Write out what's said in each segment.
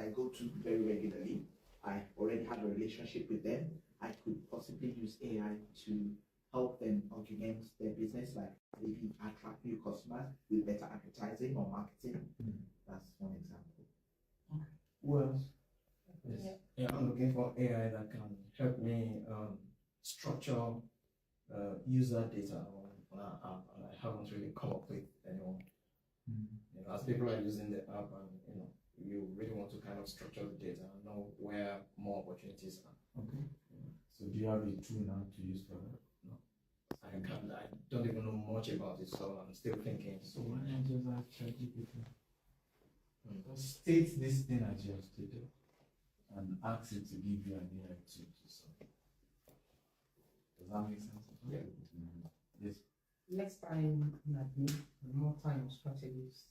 I go to very regularly. I already have a relationship with them. I could possibly use AI to help them augment their business, like maybe attract new customers with better advertising or marketing. That's one example. Okay. Well, yes. Yeah, I'm looking for AI that can help me structure user data on our app, and I haven't really come up with anyone. You know, as people are using the app, and you really want to kind of structure the data and know where more opportunities are. Okay. So do you have a tool now to use for that? No, I don't even know much about it, so I'm still thinking. So why not just ask ChatGPT? Just state this thing as you have stated and ask it to give you an AI tool to solve. Does that make sense? Yeah. Yes. Less time on admin and more time on strategies.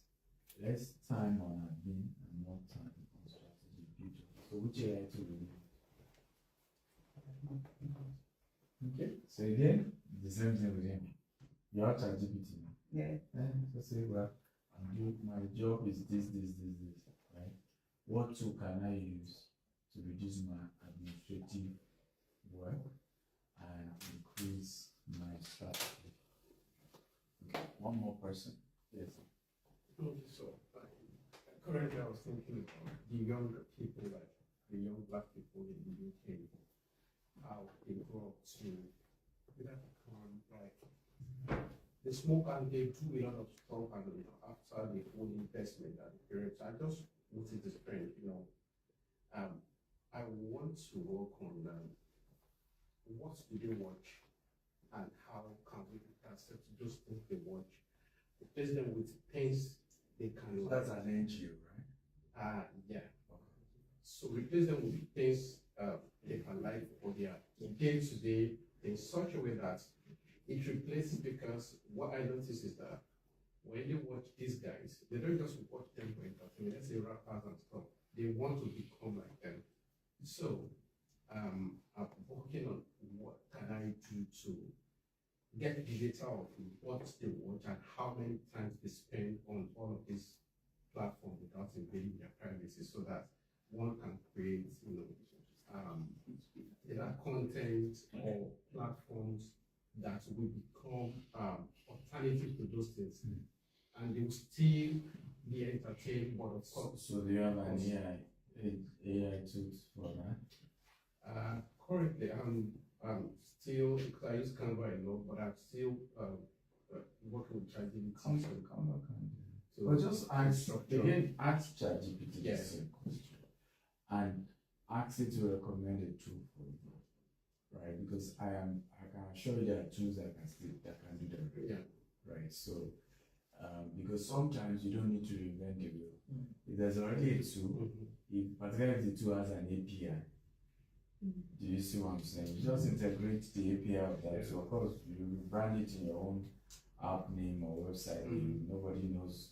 Less time on admin and more time on strategy future. So which AI tool will you? Okay. So again, the same thing with him. You have ChatGPT now. Yeah. So say, well, my job is this, right? What tool can I use to reduce my administrative work and increase my strategy? Okay, one more person. Yes. So, currently I was thinking about the younger people, like the young black people in the UK, how they grow up to either become like they smoke and they do a lot of stuff, and after the whole investment and the parents, I just noticed this trend, I want to work on what do they watch and how can we accept those things they watch, replace them with things they can That's an NGO, right? Yeah. So replace them with things they can like for their day to day in such a way that it replaces, because what I notice is that when they watch these guys, they don't just watch them for entertainment, let's say rappers and stuff, they want to become like them. So I'm working on what can I do to get the data of what they watch and how many times they spend on all of these platforms without invading their privacy, so that one can create, either content or platforms that will become alternative to those things, and they will still be entertained, but of course. So do you have an AI tools for that? Currently, I'm still, because I use Canva a lot, but I'm still working with ChatGPT. Canva can do. So But just ask ChatGPT the same question and ask it to recommend a tool for you, right? Because I can assure you there are tools that can do that. Yeah. Right. So because sometimes you don't need to reinvent the wheel. If there's already a tool, particularly if the tool has an API. Do you see what I'm saying? You just integrate the API of that. So of course you brand it in your own app name or website name. Nobody knows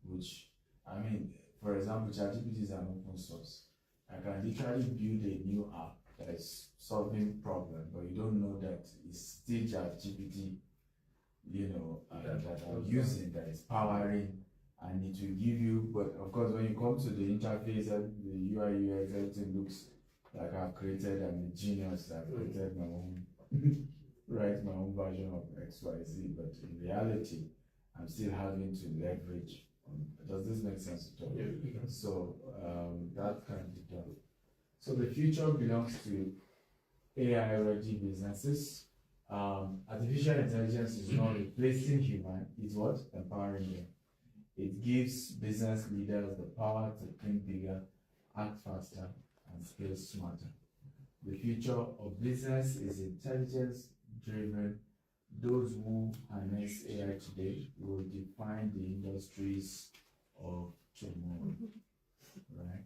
which. I mean, for example, ChatGPT is an open source. I can literally build a new app that is solving problem, but you don't know that it's still ChatGPT, that I'm using, that is powering, and it will give you. But of course, when you come to the interface, the UI UX, everything looks like I've created. I'm a genius. I've created my own, write my own version of XYZ. But in reality, I'm still having to leverage. Does this make sense to you? Yeah. So that can be done. So the future belongs to AI-ready businesses. Artificial intelligence is not replacing human; it's what? Empowering them. It gives business leaders the power to think bigger, act faster, and scale smarter. The future of business is intelligence-driven. Those who harness AI today will define the industries of tomorrow, right?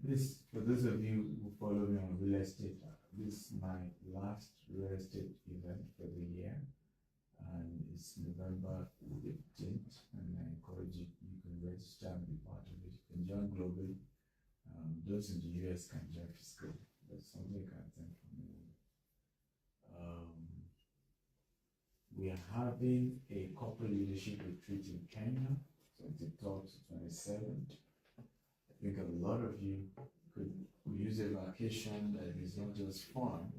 This, for those of you who follow me on real estate, this is my last real estate event for the year, and it's November 15th, and I encourage you, you can register and be part of it. You can join globally. Those in the US can join fiscally. That's something you can attend from me. We are having a corporate leadership retreat in Kenya 23rd to 27th. I think a lot of you could use a vacation that is not just fun,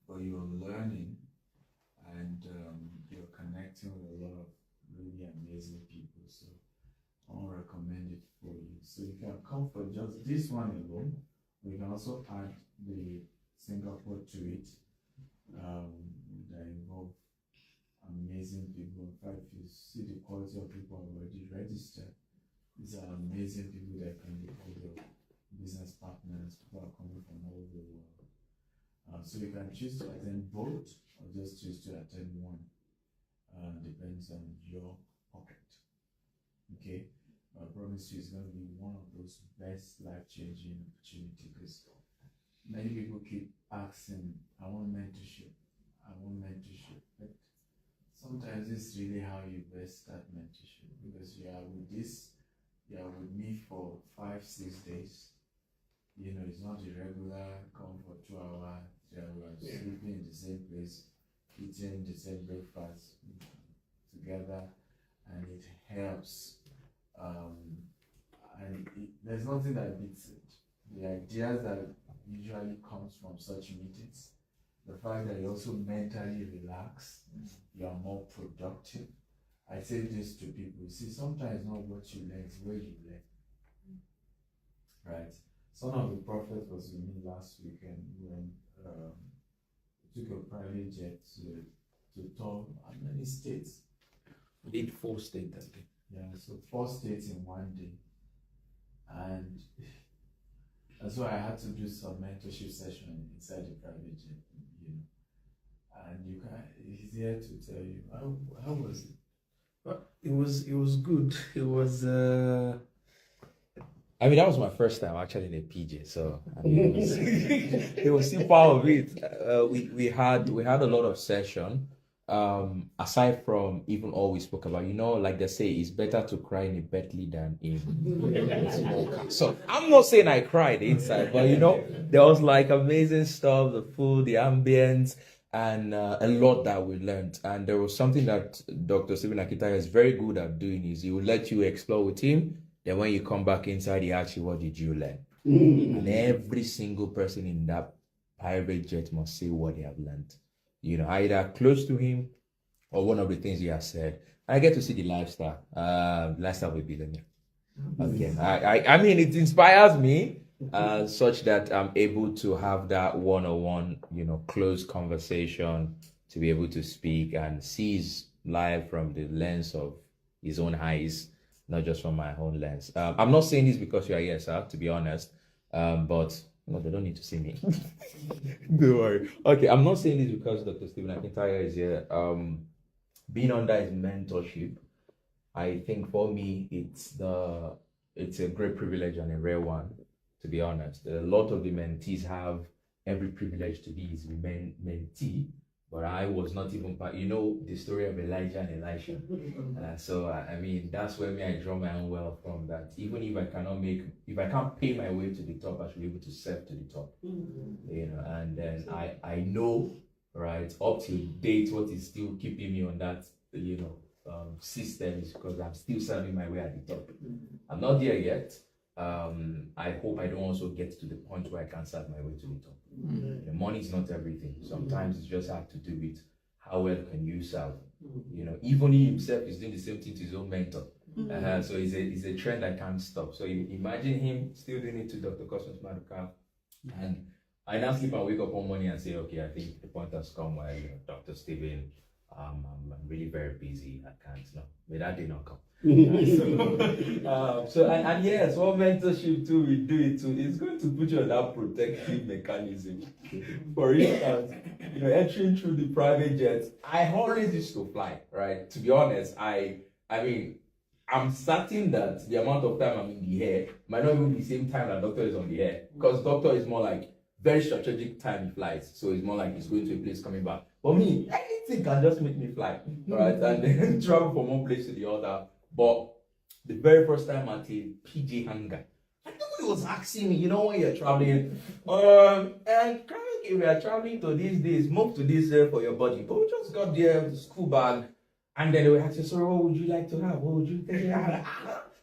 but you're learning and you're connecting with a lot of really amazing people. So I want to recommend it for you. So you can come for just this one alone. We can also add the Singapore to it that involve amazing people. In fact, if you see the quality of people already registered, these are amazing people that can be all your business partners. People are coming from all over the world. So you can choose to attend both or just choose to attend one. Depends on your pocket. Okay? I promise you it's going to be one of those best life-changing opportunities, because many people keep asking, I want mentorship. But sometimes it's really how you best start mentorship, because you are with me for 5-6 days. You know, it's not a regular come for 2 hours, 3 hours, sleeping in the same place, eating the same breakfast together, and it helps. There's nothing that beats it. The ideas that usually comes from such meetings, the fact that you also mentally relax, you are more productive. I say this to people. See, sometimes not what you learn, it's where you learn. Right? Son of the Prophet was with me last weekend when we took a private jet to tour how many states? We did 4 states that day. Yeah, so 4 states in one day. And that's why I had to do some mentorship session inside the private jet, you know. And he's here to tell you, how was it? Well, it was good. It was I mean, that was my first time actually in a PJ, so I mean, it was still part of it. We had a lot of session. Aside from even all we spoke about, you know, like they say, it's better to cry in a Bentley than in a small car. So I'm not saying I cried inside, but you know, there was like amazing stuff, the food, the ambience, and a lot that we learned. And there was something that Dr. Stephen Akintayo is very good at doing, is he will let you explore with him. Then when you come back inside, he asks you, what did you learn? And every single person in that private jet must say what they have learned. You know, either close to him or one of the things he has said. I get to see the lifestyle. Lifestyle with billionaire. Okay. I mean, it inspires me such that I'm able to have that one-on-one, you know, close conversation, to be able to speak and see his life from the lens of his own eyes, not just from my own lens. I'm not saying this because you are here, sir, to be honest, but no, they don't need to see me. Don't worry. Okay, I'm not saying this because Dr. Stephen Akintayo is here. Being under his mentorship, I think for me, it's a great privilege and a rare one, to be honest. A lot of the mentees have every privilege to be his mentee, but I was not even part. You know the story of Elijah and Elisha. So I mean, that's where I draw my own wealth from. That even if I can't pay my way to the top, I should be able to serve to the top. You know, and then I know, right, up to date, what is still keeping me on that, you know, system is because I'm still serving my way at the top. I'm not there yet. I hope I don't also get to the point where I can serve my way to the top. The money is not everything. Sometimes you just have to do it. How well can you serve? You know, even he himself is doing the same thing to his own mentor. So it's a trend that can't stop. So you imagine him still doing it to Dr. Cosmos Maduka. And I now sleep and wake up one morning and say, okay, I think the point has come where, you know, Dr. Stephen, I'm really very busy. I can't. No, but that did not come. And yes, what mentorship too we do it too. It's going to put you on that protective mechanism. For instance, you know, entering through the private jets, I always used to fly, right? To be honest, I mean, I'm certain that the amount of time I'm in the air might not even be the same time that doctor is on the air, because doctor is more like very strategic time he flies, so it's more like he's going to a place coming back. But me, anything can just make me fly, right? And then travel from one place to the other. But the very first time at a PJ hangar, nobody was asking me, you know, when you're traveling, and currently we are traveling to these days, move to this for your body. But we just got there, school bag, And then they were asking, so what would you like to have? What would you think?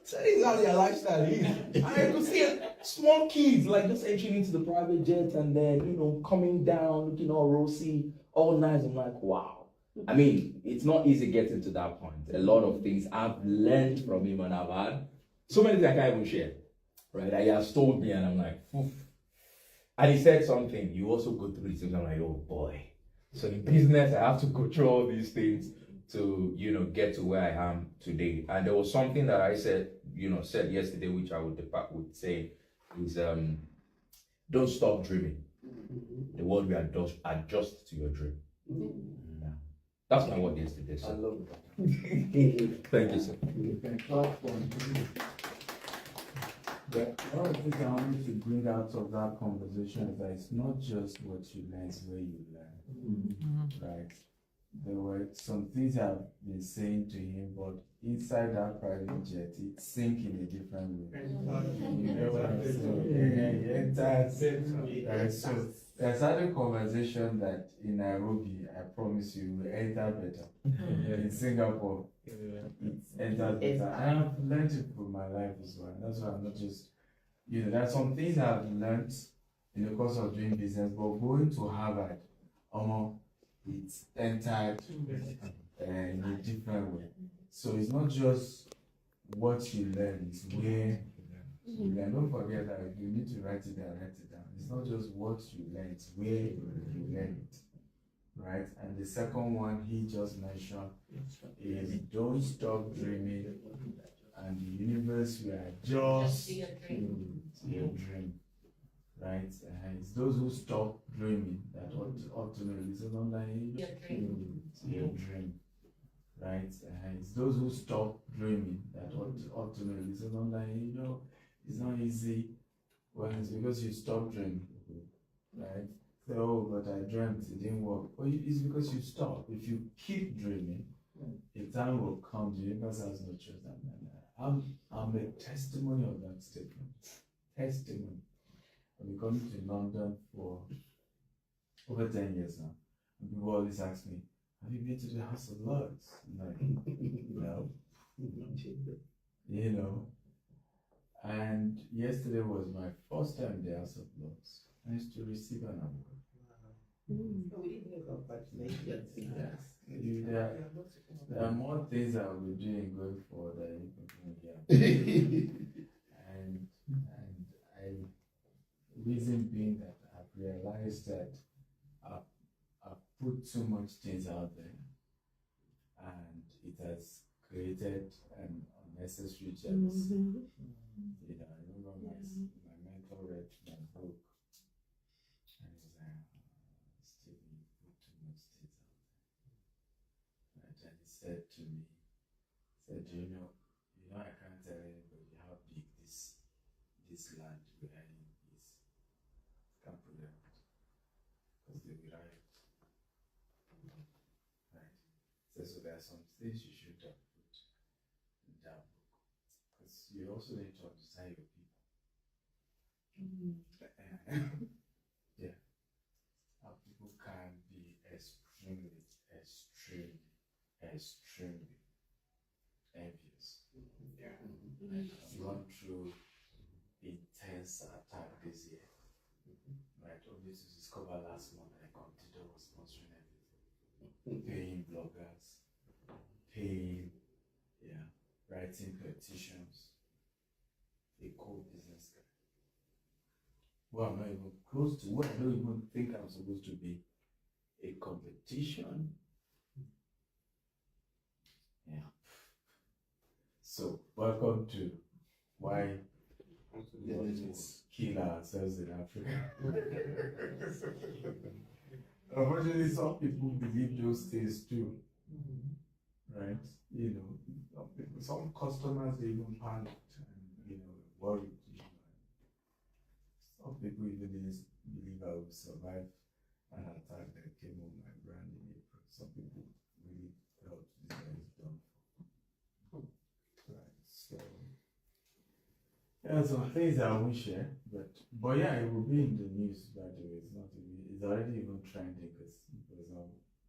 So this is how their lifestyle is. And I could see small kids like just entering into the private jet and then, coming down, looking all rosy, all nice. I'm like, wow. I mean, it's not easy getting to that point. A lot of things I've learned from him, and I've had so many things I can't even share. Right? He has told me, and I'm like, oof. And he said something. You also go through these things. I'm like, oh boy. So in business, I have to go through all these things to, get to where I am today. And there was something that I said yesterday, which I would say is, don't stop dreaming. The world will adjust to your dream. Yeah. That's my word yesterday. So. I love that. Thank you, sir. But one of the things I wanted to bring out of that conversation is that it's not just what you learn, it's where you learn. Right? There were some things I've been saying to him, but inside that private jet, it sink in a different way. You know what I'm saying? So there's a conversation that in Nairobi, I promise you, will enter better. In Singapore, it's entered better. I have learned it from my life as well. That's why I'm not just, there's some things I've learned in the course of doing business, but going to Harvard, it's entered in a different way. So it's not just what you learn, it's where you learn. Don't forget that if you need to write it down, write it down. It's not just what you learn, it's where you learn it. Right? And the second one he just mentioned is don't stop dreaming, and the universe will adjust to your dream. Right? It's those who stop dreaming that ultimately is no longer your dream. Right? It's those who stop dreaming that ultimately is no longer, it's not easy when it's because you stop dreaming. Right? So, oh, but I dreamt, it didn't work. Well, it's because you stop. If you keep dreaming, a time will come, the universe has no choice. I'm a testimony of that statement. Testimony. I've been coming to London for over 10 years now. And people always ask me, have you been to the House of Lords? I'm like, no. And yesterday was my first time in the House of Lords. I used to receive an award. There are more things I will be doing going forward than you can hear. and reason being that I've realized that I've put too much things out there, and it has created an unnecessary jealousy. I remember my mentor read my book. And he was like, Stephen, you put too much things out there. Right? And he said to me, I can't tell anybody how big this land where I am is. Can't put it out. Because they will riot. Right? So there are some things you should have put in that book. Because you also need to understand your people. Yeah. How people can be extremely envious. I've gone through intense attack this year. Right, only to discover last month that Akintayo was sponsoring everything. Paying bloggers, writing petitions. A cool business guy. Well, I'm not even close to what I don't even think I'm supposed to be. A competition. Yeah. So, welcome to why we always kill ourselves in Africa. Unfortunately, some people believe those things too. Right? Some customers they even panicked and worried. Some people even didn't believe I would survive an attack that came on my brand in April. Some people really felt this guy is done for. Right. So some things I won't share, but yeah, it will be in the news. By the way, it's already even trending because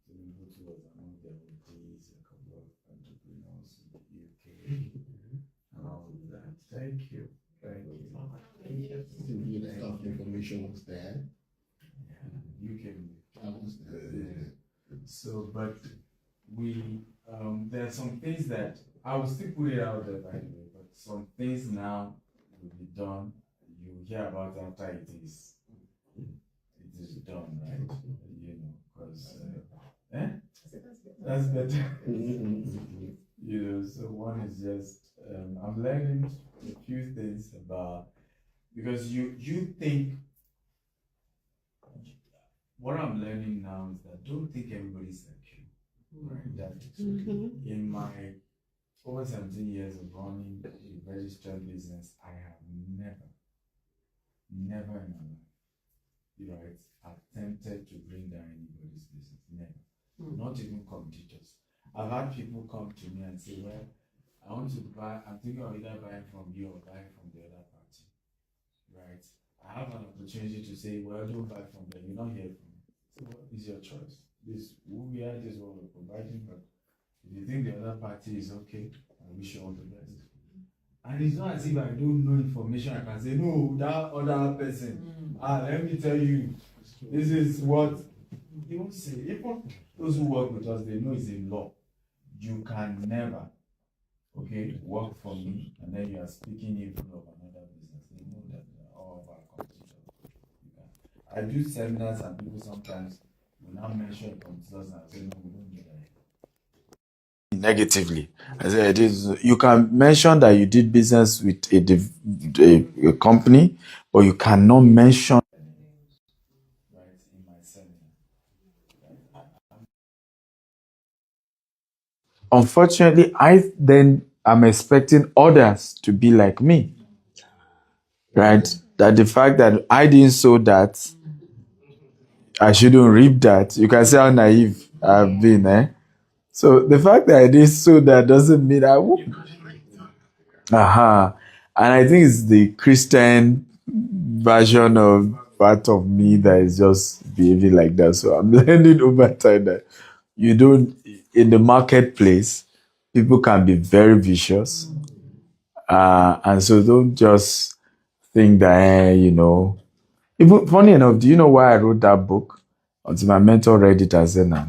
Tinubu was among the ODs a couple of Entrepreneurs in the UK and all of that. Thank you. Thank you. Information was there. Yeah, so, but we, there are some things that I will still put it out there, by the way, but some things now will be done. You hear about after it is done, right? You know, because that's better. You know, so one is just I'm learning a few things about, because you think, what I'm learning now is that don't think everybody's like you, right? That in my over 17 years of running a registered business, I have never in my life, right, attempted to bring down anybody's business. Never. Not even competitors. I've had people come to me and say, well, I want to buy, I'm thinking of either buying from you or buying from the other party, right? I have an opportunity to say, well, don't buy from them, you're not here from me. So what is your choice? This who we are, this is what we're providing, but if you think the other party is okay, I wish you all the best. And it's not as if I don't know information, I can say, no, that other person, let me tell you, this is what he won't say. Even those who work with us, they know it's a law. You can never, okay, work for me, and then you are speaking evil of another business. They know that all of our competitors. I do seminars, and people sometimes will not mention competitors, and I say, no, we don't do that. Negatively, I said, you can mention that you did business with a company, but you cannot mention right in my seminar. Unfortunately, I then am expecting others to be like me, right? That the fact that I didn't sow that, I shouldn't reap that. You can see how naive I've been, eh? So the fact that I didn't sow that doesn't mean I won't. And I think it's the Christian version of part of me that is just behaving like that. So I'm learning over time that you don't, in the marketplace, people can be very vicious. And so don't just think that, you know. Even funny enough, do you know why I wrote that book? Until my mentor read it and said, no.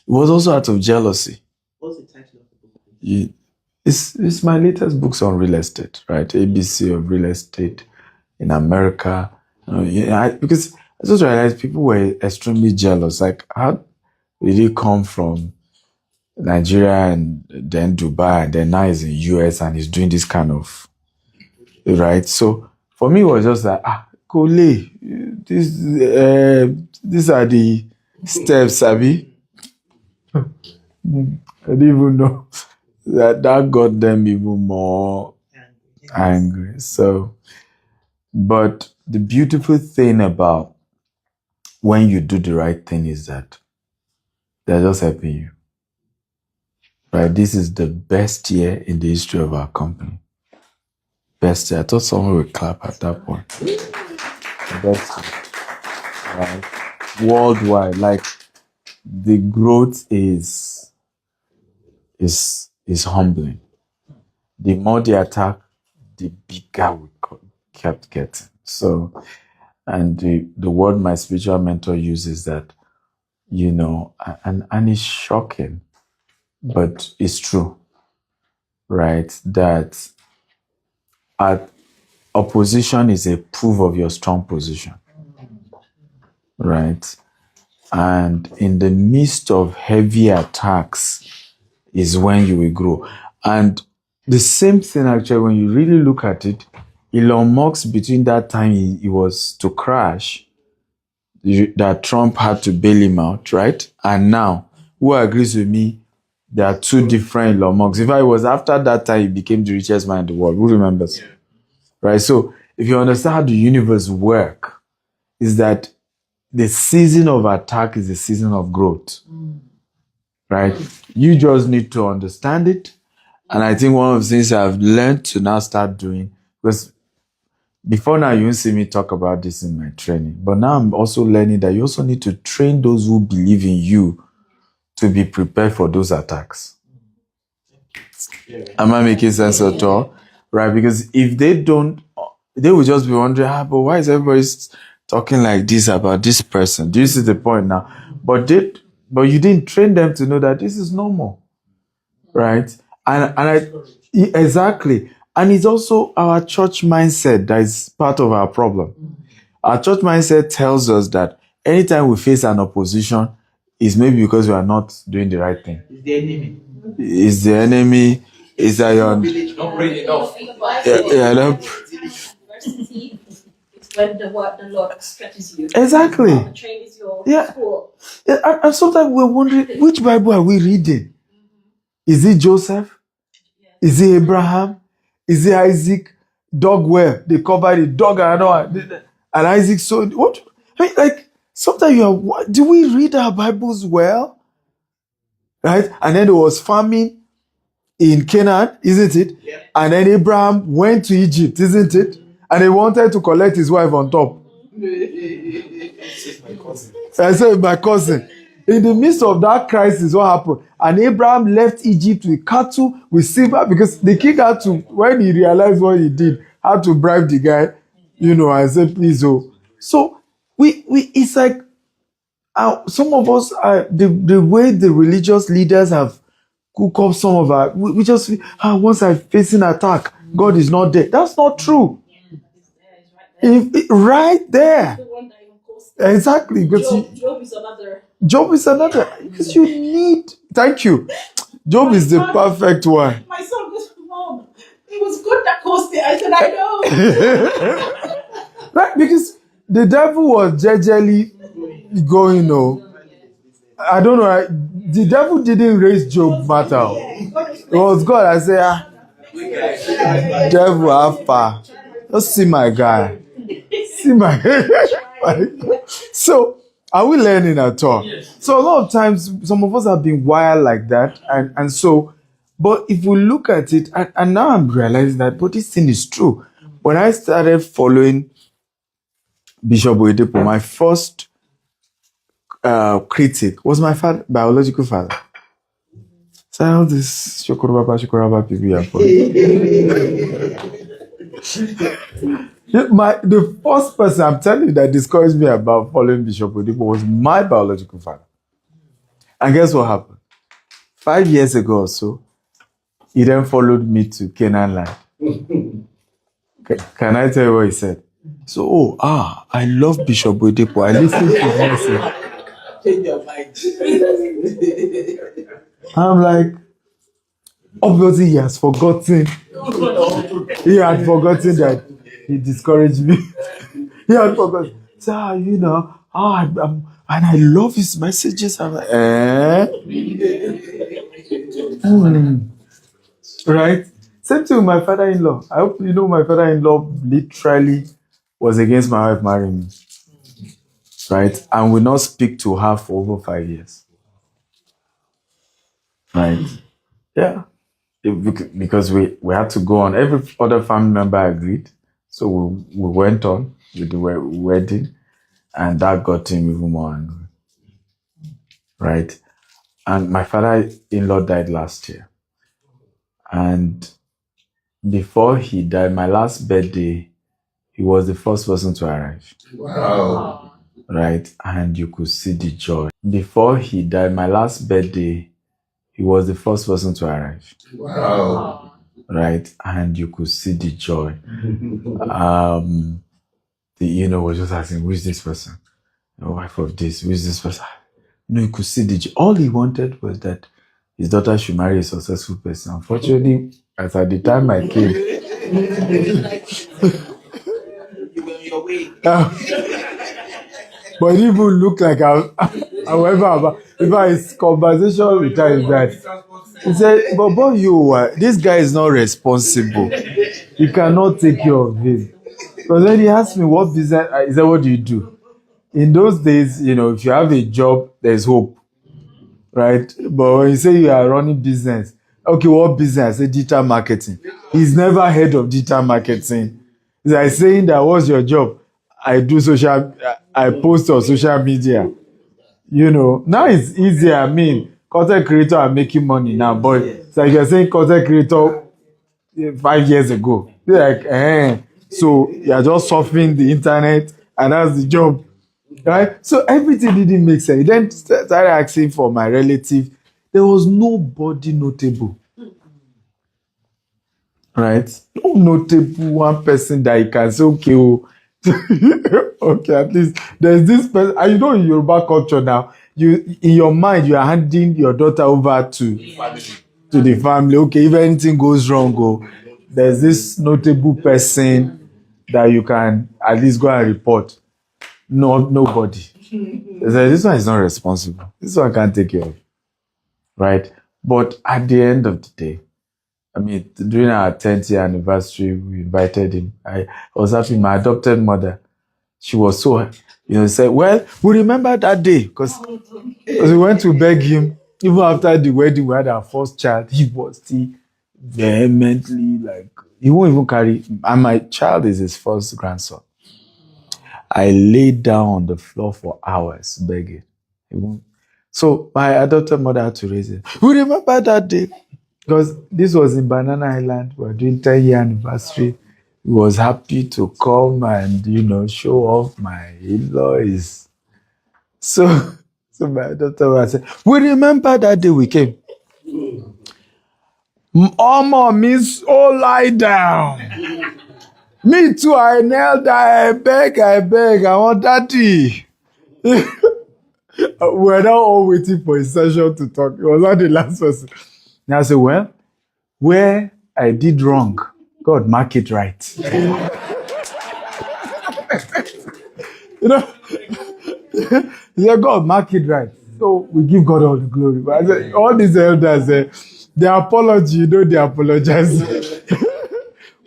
It was also out of jealousy. What's the title of the book? It's my latest books on real estate, right? ABC of real estate in America. Because I just realized people were extremely jealous. Like, how did he come from Nigeria and then Dubai and then now he's in US and he's doing this kind of, right? So for me, it was just like, Kole, these are the steps, Abby. I didn't even know that got them even more angry. So, but the beautiful thing about when you do the right thing is that they're just helping you. Right? This is the best year in the history of our company. Best year. I thought someone would clap at that point. Best year. Right? Worldwide. Like, the growth is humbling. The more they attack, the bigger we kept getting. So, and the word my spiritual mentor uses that, you know, and it's shocking, but it's true, right? That opposition is a proof of your strong position, right? And in the midst of heavy attacks is when you will grow. And the same thing, actually, when you really look at it, Elon Musk, between that time he was to crash, that Trump had to bail him out, right? And now, who agrees with me? There are two different Elon Musks. If I was after that time, he became the richest man in the world. Who remembers? Yeah. Right? So, if you understand how the universe works, is that the season of attack is the season of growth. Right? You just need to understand it. And I think one of the things I've learned to now start doing, because before now, you won't see me talk about this in my training. But now I'm also learning that you also need to train those who believe in you to be prepared for those attacks. Am I making sense at all? Right? Because if they don't, they will just be wondering, but why is everybody talking like this about this person? Do you see the point now? But you didn't train them to know that this is normal, right? Exactly. And it's also our church mindset that is part of our problem. Our church mindset tells us that anytime we face an opposition, it's maybe because we are not doing the right thing. It's the enemy. Is the enemy? Is that your? Not read enough. University is when the Lord stretches you. Exactly. The train is your school. Yeah, and sometimes we're wondering, which Bible are we reading? Is it Joseph? Is it Abraham? Is it Isaac? Dog where? They covered the dog and Isaac so what? I mean, like sometimes do we read our Bibles well? Right? And then there was famine in Canaan, isn't it? Yeah. And then Abraham went to Egypt, isn't it? And he wanted to collect his wife on top. I said, my cousin. In the midst of that crisis, what happened? And Abraham left Egypt with cattle, with silver, because the king had to, when he realized what he did, had to bribe the guy, and said, please, oh. So, it's like, some of us, the way the religious leaders have cooked up some of our, we just, once I'm facing attack, God is not there. That's not true. Right there. Exactly. Because Job is another. Job is another. Because you need. Thank you. Job is the perfect one. My son goes, Mom, it was good that caused it. I said, I know. Right? Because the devil was gingerly going, I don't know. The devil didn't raise Job matter. It was God. I said, devil, have power. Just see my guy. See my. So, are we learning at all? Yes. So, a lot of times, some of us have been wired like that. And so, but if we look at it, and now I'm realizing that, but this thing is true. When I started following Bishop Oyedepo, my first critic was my biological father. So, all this Shokoraba people are following. The first person I'm telling you that discouraged me about following Bishop Oyedepo was my biological father. And guess what happened? 5 years ago or so, he then followed me to Canaan land. Can I tell you what he said? So, I love Bishop Oyedepo. I listen to him. Change your mind. I'm like, obviously he has forgotten. He had forgotten that he discouraged me. He had forgotten. So, and I love his messages. I'm like, Right? Same thing with my father-in-law. I hope you know my father-in-law literally was against my wife marrying me. Right? And will not speak to her for over 5 years. Right? Yeah. Because we had to go on. Every other family member agreed. So we went on with the wedding. And that got him even more angry. Right? And my father-in-law died last year. And before he died, my last birthday, he was the first person to arrive. Wow. Right? And you could see the joy. Before he died, my last birthday, he was the first person to arrive. Wow. Right? And you could see the joy. Was just asking, who is this person? The wife of this, who is this person? You could see the joy. All he wanted was that his daughter should marry a successful person. Unfortunately, as at the time I came, You were on your way. but it even looked like however, his conversation with her is that he said, but this guy is not responsible. You cannot take care of him. Because then he asked me, what business? I said, what do you do? In those days, if you have a job, there's hope. Right? But when you say you are running business, okay, what business? I say digital marketing. He's never heard of digital marketing. It's like saying that, what's your job? I post on social media. Now it's easier. Content creator are making money now, but It's like you're saying content creator 5 years ago. They're like, so you're just surfing the internet and that's the job. Right? So everything didn't make sense. Then started asking for my relative. There was nobody notable. Right? No notable one person that you can say, okay, okay, at least there's this person. And you know, in Yoruba culture now, you in your mind you are handing your daughter over to the family. Okay, if anything goes wrong, there's this notable person that you can at least go and report. No, nobody. This one is not responsible. This one can't take care of. Right? But at the end of the day, I mean, during our 10th year anniversary, we invited him. I was happy. My adopted mother, she was so, said, well, we remember that day because we went to beg him. Even after the wedding, we had our first child. He was still vehemently he won't even carry. And my child is his first grandson. I laid down on the floor for hours begging. He won't. So my adopted mother had to raise it. We remember that day. Because this was in Banana Island, we were doing 10-year anniversary. He was happy to come and, show off my in-laws. So my daughter said, we remember that day we came. Mama, miss, lie down. Me too, I knelt down, I beg, I want daddy. We're now all waiting for his session to talk. He was not the last person. And I said, well, where I did wrong, God mark it right. Yeah, God mark it right. So we give God all the glory. But I said, all these elders, their apology, they apologize.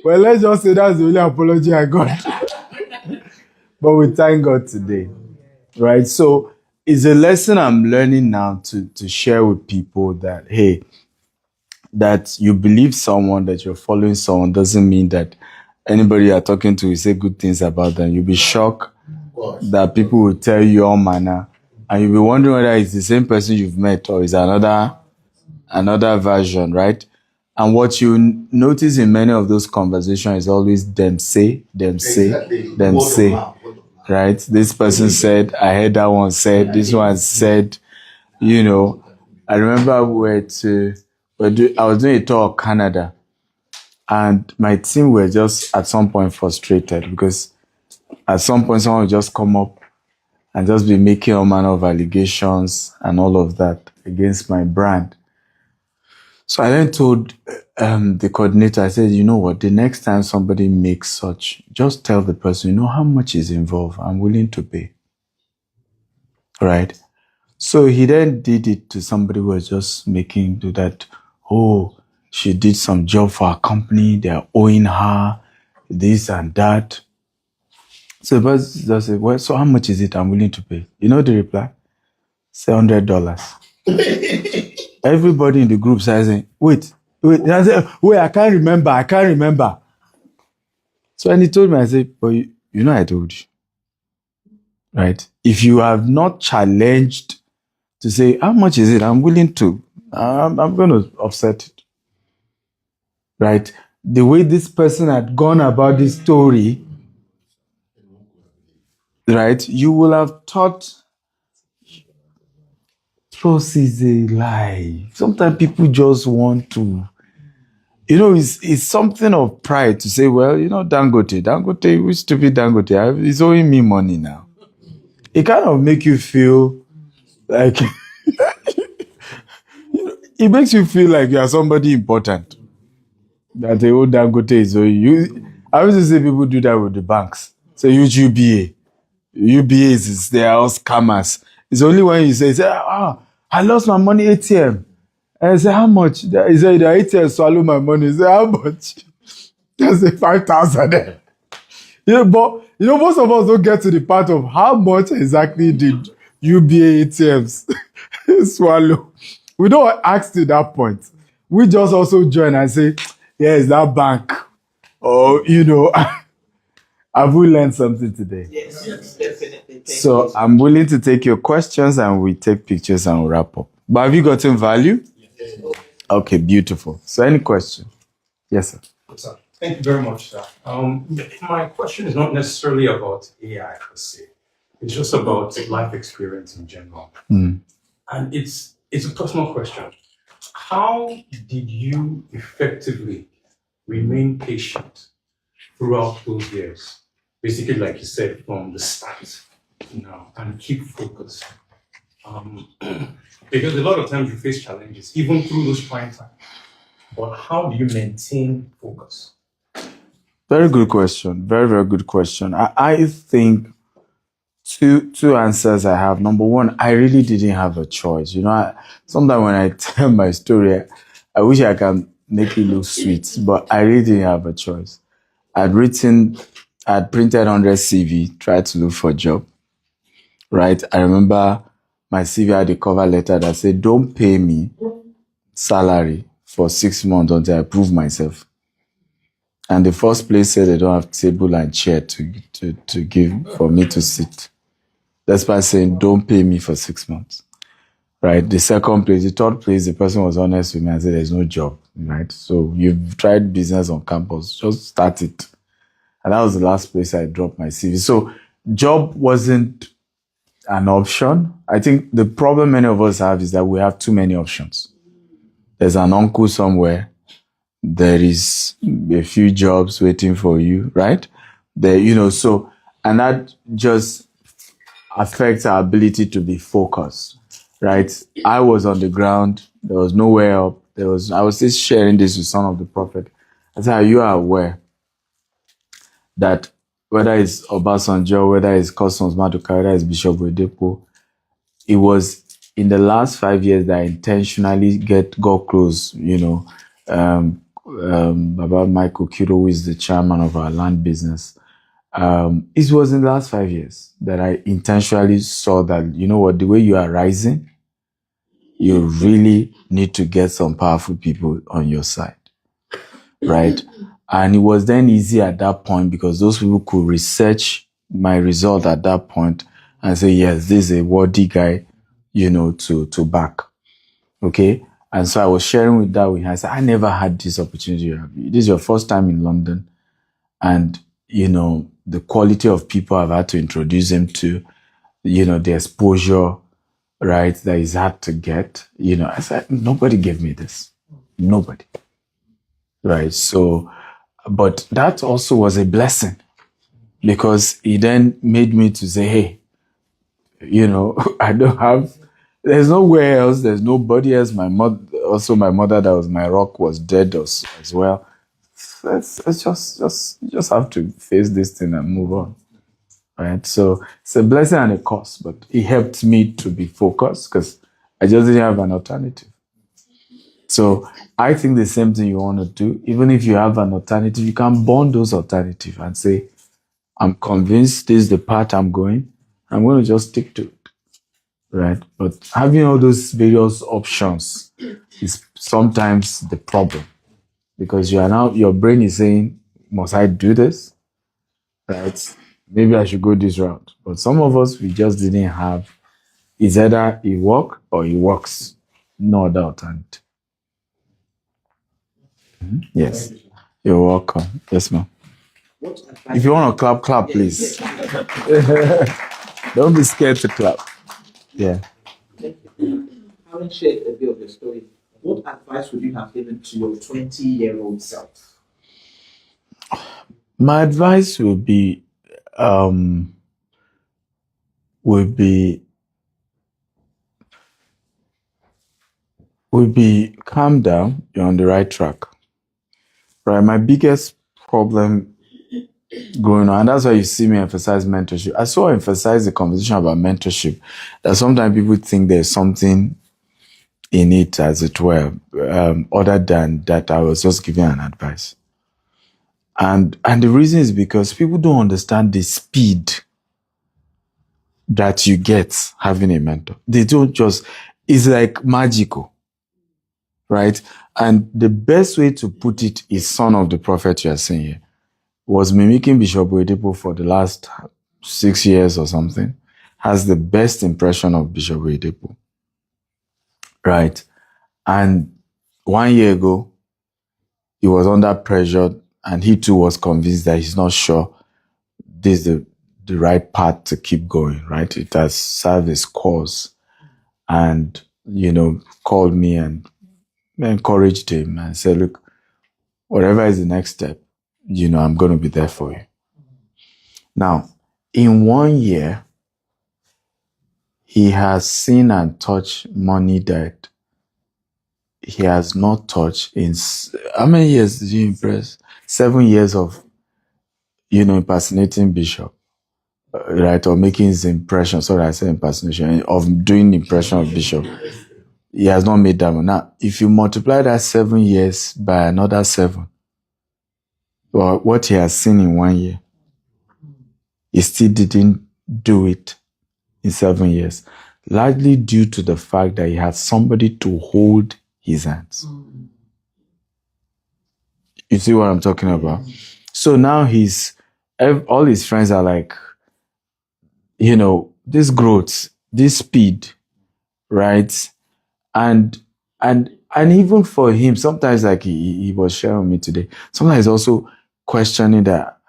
Well, let's just say that's the only apology I got. But we thank God today. Right? So it's a lesson I'm learning now to share with people that, hey, that you believe someone, that you're following someone, doesn't mean that anybody you're talking to will say good things about them. You'll be shocked that people will tell you all manner, and you'll be wondering whether it's the same person you've met or is another version, right? And what you notice in many of those conversations is always them say, right? This person said, I heard that one said, this one said, I remember I was doing a tour of Canada, and my team were just at some point frustrated because at some point someone would just come up and just be making all manner of allegations and all of that against my brand. So I then told the coordinator, I said, you know what, the next time somebody makes such, just tell the person, how much is involved. I'm willing to pay. Right? So he then did it to somebody who was just making do that. Oh, she did some job for our company. They're owing her this and that. So the person just said, well, so how much is it I'm willing to pay? You know the reply? $100. Everybody in the group started saying, wait. And I said, wait, I can't remember. So when he told me, I said, but I told you. Right? If you have not challenged to say, how much is it? I'm willing to. I'm going to offset it. Right? The way this person had gone about this story, right? You will have thought, trust is a lie. Sometimes people just want to, it's something of pride to say, well, Dangote, which stupid Dangote, he's owing me money now. It kind of make you feel like, it makes you feel like you are somebody important. That the old Dangote is owing you. I used to say people do that with the banks. Say, use UBA. UBA is they are all scammers. It's only when you say, I lost my money ATM. And I say, how much? He said, the ATM swallow my money. He said, how much? I say, 5,000 there. But most of us don't get to the part of how much exactly did UBA ATMs swallow. We don't ask to that point. We just also join and say, it's that bank. Or, have we learned something today? Yes, definitely. So I'm willing to take your questions and we take pictures and we'll wrap up. But have you gotten value? Yes. Okay, beautiful. So any question? Yes, sir. So, thank you very much, sir. My question is not necessarily about AI per se. It's just about life experience in general. Mm. And it's a personal question. How did you effectively remain patient throughout those years? Basically, like you said, from the start, and keep focused. Because a lot of times you face challenges, even through those trying times. But how do you maintain focus? Very good question. Very, very good question. I think two answers I have. Number one, I really didn't have a choice. Sometimes when I tell my story, I wish I can make it look sweet, but I really didn't have a choice. I'd printed 100 CV, tried to look for a job, right? I remember my CV had a cover letter that said, don't pay me salary for 6 months until I prove myself. And the first place said they don't have table and chair to give for me to sit. That's why saying, don't pay me for 6 months, right? The third place, the person was honest with me and said, there's no job, right? So you've tried business on campus, just start it. And that was the last place I dropped my CV. So job wasn't an option. I think the problem many of us have is that we have too many options. There's an uncle somewhere. There is a few jobs waiting for you, right? And that just affects our ability to be focused, right? I was on the ground. There was nowhere up. I was just sharing this with Son of the Prophet. I said, you are aware that whether it's Obasanjo, whether it's Customs Maduka, whether it's Bishop Oyedepo, it was in the last 5 years that I intentionally got close, Baba Michael Kiro, who is the chairman of our land business. It was in the last 5 years that I intentionally saw that, the way you are rising, you really need to get some powerful people on your side, right? And it was then easy at that point because those people could research my result at that point and say, yes, this is a worthy guy, to back. Okay. And so I was sharing with him. I said, I never had this opportunity. This is your first time in London. And, the quality of people I've had to introduce him to, the exposure, right, that is hard to get. I said, nobody gave me this. Nobody. Right. So, but that also was a blessing because he then made me to say, hey, there's nowhere else. There's nobody else. My mother, that was my rock, was dead as well. Let's just have to face this thing and move on. Right. So it's a blessing and a curse, but it helped me to be focused because I just didn't have an alternative. So I think the same thing you want to do, even if you have an alternative, you can bond those alternatives and say, I'm convinced this is the path I'm going. I'm going to just stick to it. Right? But having all those various options is sometimes the problem because your brain is saying, must I do this? Right? Maybe I should go this route. But some of us, we just didn't have, it's either it works or it works. No other alternative. Yes. You're welcome. Yes, ma'am. If you want to clap, please. Don't be scared to clap. Yeah. Having shared a bit of your story, what advice would you have given to your 20-year-old self? My advice would be calm down. You're on the right track. Right. My biggest problem going on, and that's why you see me emphasize mentorship. I saw emphasize the conversation about mentorship, that sometimes people think there's something in it, as it were, other than that I was just giving an advice. And the reason is because people don't understand the speed that you get having a mentor. They don't just, it's like magical, right? And the best way to put it is Son of the Prophet you are saying here was mimicking Bishop Oyedepo for the last 6 years or something, has the best impression of Bishop Oyedepo, right? And 1 year ago, he was under pressure and he too was convinced that he's not sure this is the right path to keep going, right? It has served its cause. And, called me and encouraged him and said, look, whatever is the next step, I'm going to be there for you. Now, in 1 year, he has seen and touched money that he has not touched in how many years did you impress? 7 years of, impersonating Bishop, right? Or making his impression. Sorry, I said impersonation, of doing impression of Bishop. He has not made that one. Now, if you multiply that 7 years by another 7, well, what he has seen in 1 year, he still didn't do it in 7 years, largely due to the fact that he had somebody to hold his hands. You see what I'm talking about? So now all his friends are like, this growth, this speed, right? And even for him, sometimes like he was sharing with me today, sometimes also questioning that,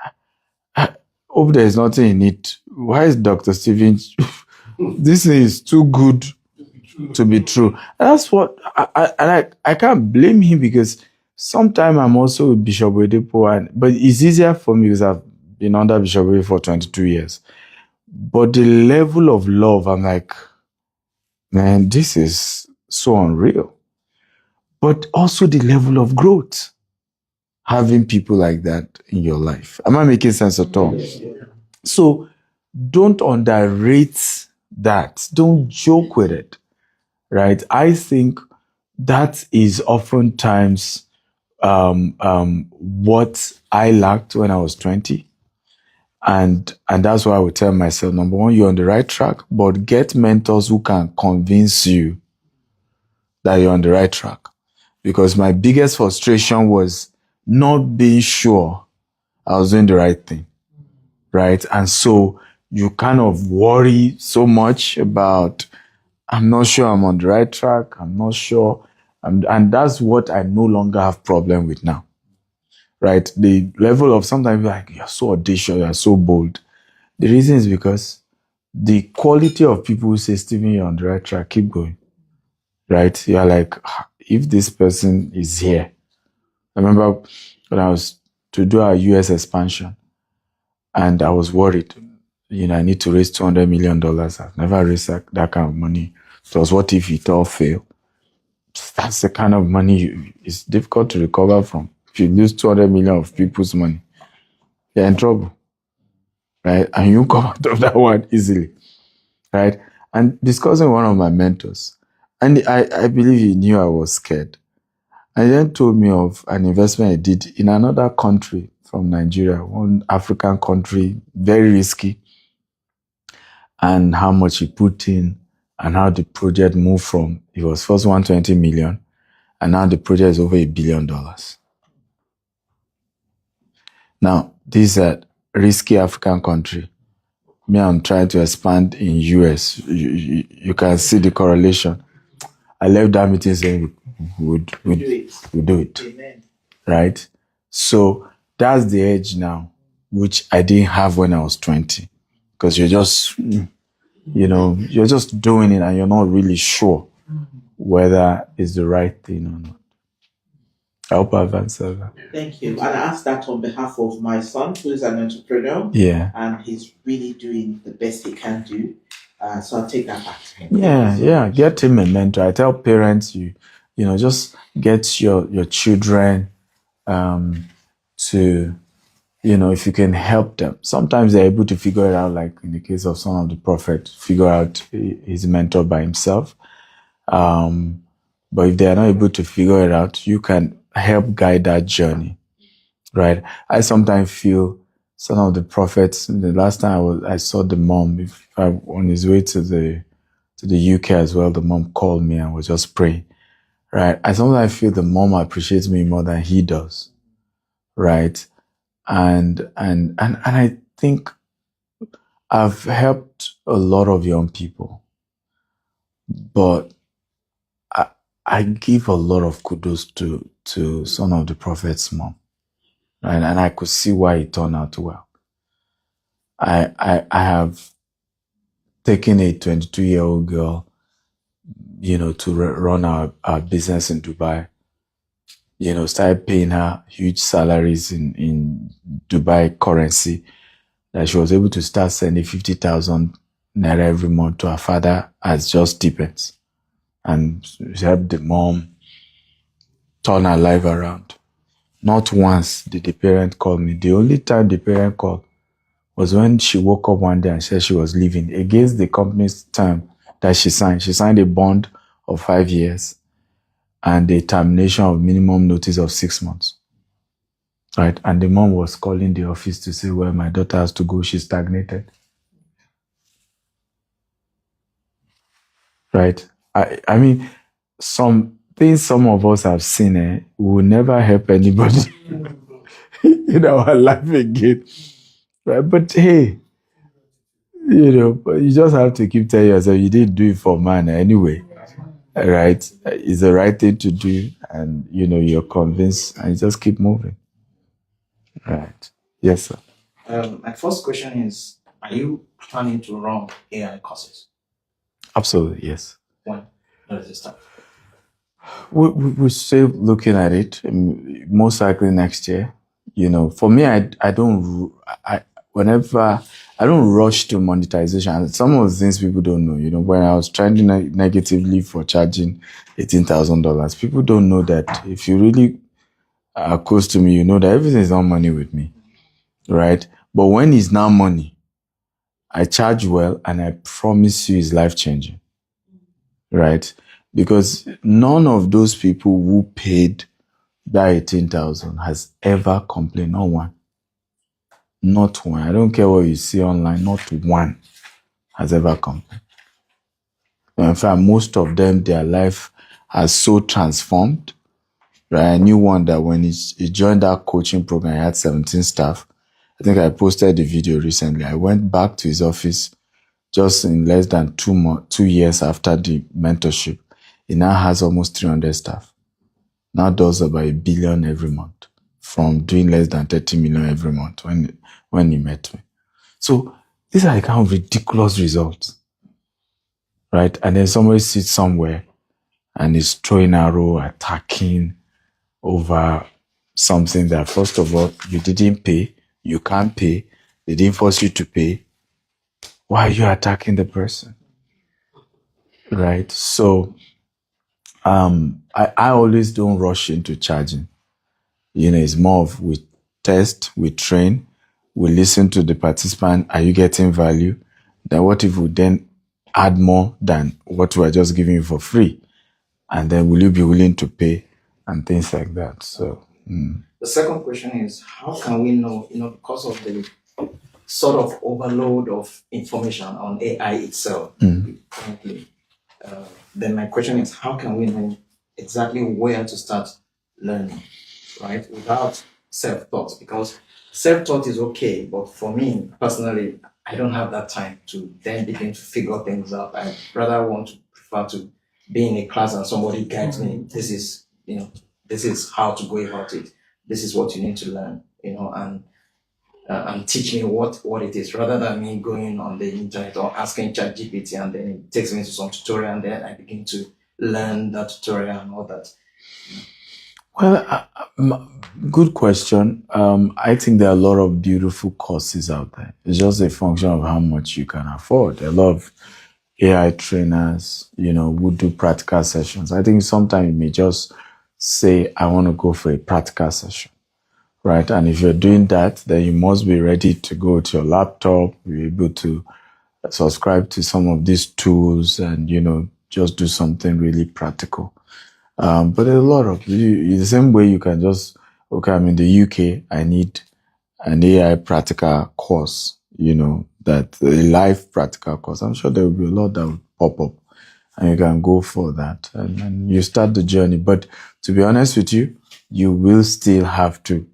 I hope there's nothing in it. Why is Dr. Stevens, this is too good to be true? And that's what, I can't blame him, because sometimes I'm also with Bishop Oyedepo, but it's easier for me because I've been under Bishop Oyedepo for 22 years. But the level of love, I'm like, man, this is so unreal. But also the level of growth, having people like that in your life. Am I making sense at all? So don't underrate that. Don't joke with it, right? I think that is oftentimes what I lacked when I was 20. And that's why I would tell myself, number one, you're on the right track, but get mentors who can convince you that you're on the right track. Because my biggest frustration was not being sure I was doing the right thing, right? And so you kind of worry so much about, I'm not sure I'm on the right track. I'm not sure. And that's what I no longer have problem with now, right? The level of sometimes like, you're so audacious, you're so bold. The reason is because the quality of people who say, Stephen, you're on the right track, keep going, right? You're like, if this person is here. I remember when I was to do our US expansion, and I was worried, I need to raise $200 million. I've never raised that kind of money. It was, what if it all fail? That's the kind of money it's difficult to recover from. If you lose 200 million of people's money, you're in trouble, right? And you come out of that one easily, right? And discussing one of my mentors, and I believe he knew I was scared. And he then told me of an investment I did in another country from Nigeria, one African country, very risky, and how much he put in and how the project moved from, it was first 120 million, and now the project is over $1 billion. Now, this is a risky African country. Me, I'm trying to expand in US. You can see the correlation. I left that meeting saying we'll do it. Amen. Right? So that's the edge now, which I didn't have when I was 20. Because you're just, you're just doing it and you're not really sure whether it's the right thing or not. I hope I've answered that. Thank you. And I ask that on behalf of my son, who is an entrepreneur. Yeah. And he's really doing the best he can do. So I'll take that back to him. Yeah. Get him a mentor. I tell parents, just get your children to, if you can help them. Sometimes they're able to figure it out, like in the case of some of the prophets, figure out his mentor by himself. But if they are not able to figure it out, you can help guide that journey, right? I sometimes feel some of the prophets, the last time I saw the mom, on his way to the UK as well, the mom called me and was just praying, right? I sometimes feel the mom appreciates me more than he does, right? And I think I've helped a lot of young people, but I give a lot of kudos to Son of the Prophet's mom, right? And I could see why it turned out well. I have taken a 22-year-old girl, to run our business in Dubai. Started paying her huge salaries in Dubai currency, that she was able to start sending 50,000 naira every month to her father as just stipends. And she helped the mom turn her life around. Not once did the parent call me. The only time the parent called was when she woke up one day and said she was leaving against the company's term that she signed. She signed a bond of 5 years and a termination of minimum notice of 6 months. Right? And the mom was calling the office to say, well, my daughter has to go. She's stagnated. Right? I mean, some things some of us have seen, will never help anybody in our life again. Right? But hey, you just have to keep telling yourself you didn't do it for man anyway. Right? It's the right thing to do, and you're convinced, and you just keep moving. Right. Yes, sir. My first question is, are you planning to run AI courses? Absolutely, yes. When does it start? We're still looking at it. Most likely next year. For me, I don't rush to monetization. And some of the things people don't know. When I was trending negatively for charging $18,000, people don't know that if you really are close to me, you know that everything is not money with me, right? But when it's now money, I charge well, and I promise you it's life-changing, right? Because none of those people who paid that 18,000 has ever complained. Not one. Not one. I don't care what you see online. Not one has ever complained. In fact, most of them, their life has so transformed. Right? I knew one that when he joined that coaching program, he had 17 staff. I think I posted the video recently. I went back to his office just in less than 2 years after the mentorship. He now has almost 300 staff. Now does about $1 billion every month, from doing less than 30 million every month when he met me. So these are the kind of ridiculous results, right? And then somebody sits somewhere and is throwing arrow, attacking over something that, first of all, you didn't pay, you can't pay, they didn't force you to pay. Why are you attacking the person? Right? So I always don't rush into charging. It's more of we test, we train, we listen to the participant. Are you getting value? Then what if we then add more than what we're just giving you for free? And then will you be willing to pay and things like that? So the second question is, how can we know, because of the sort of overload of information on AI itself currently, then my question is, how can we know exactly where to start learning, right? Without self-taught, because self-taught is okay, but for me personally, I don't have that time to then begin to figure things out. I rather prefer to be in a class and somebody guides me. This is how to go about it. This is what you need to learn, and teach me what it is, rather than me going on the internet or asking ChatGPT and then it takes me to some tutorial and then I begin to learn that tutorial and all that. Well, good question. I think there are a lot of beautiful courses out there. It's just a function of how much you can afford. A lot of AI trainers, who do practical sessions. I think sometimes you may just say, I want to go for a practical session, right? And if you're doing that, then you must be ready to go to your laptop, be able to subscribe to some of these tools and, just do something really practical. But there's a lot of, the same way you can just, okay, I'm in the UK, I need an AI practical course, that a live practical course. I'm sure there will be a lot that will pop up and you can go for that and you start the journey. But to be honest with you, you will still have to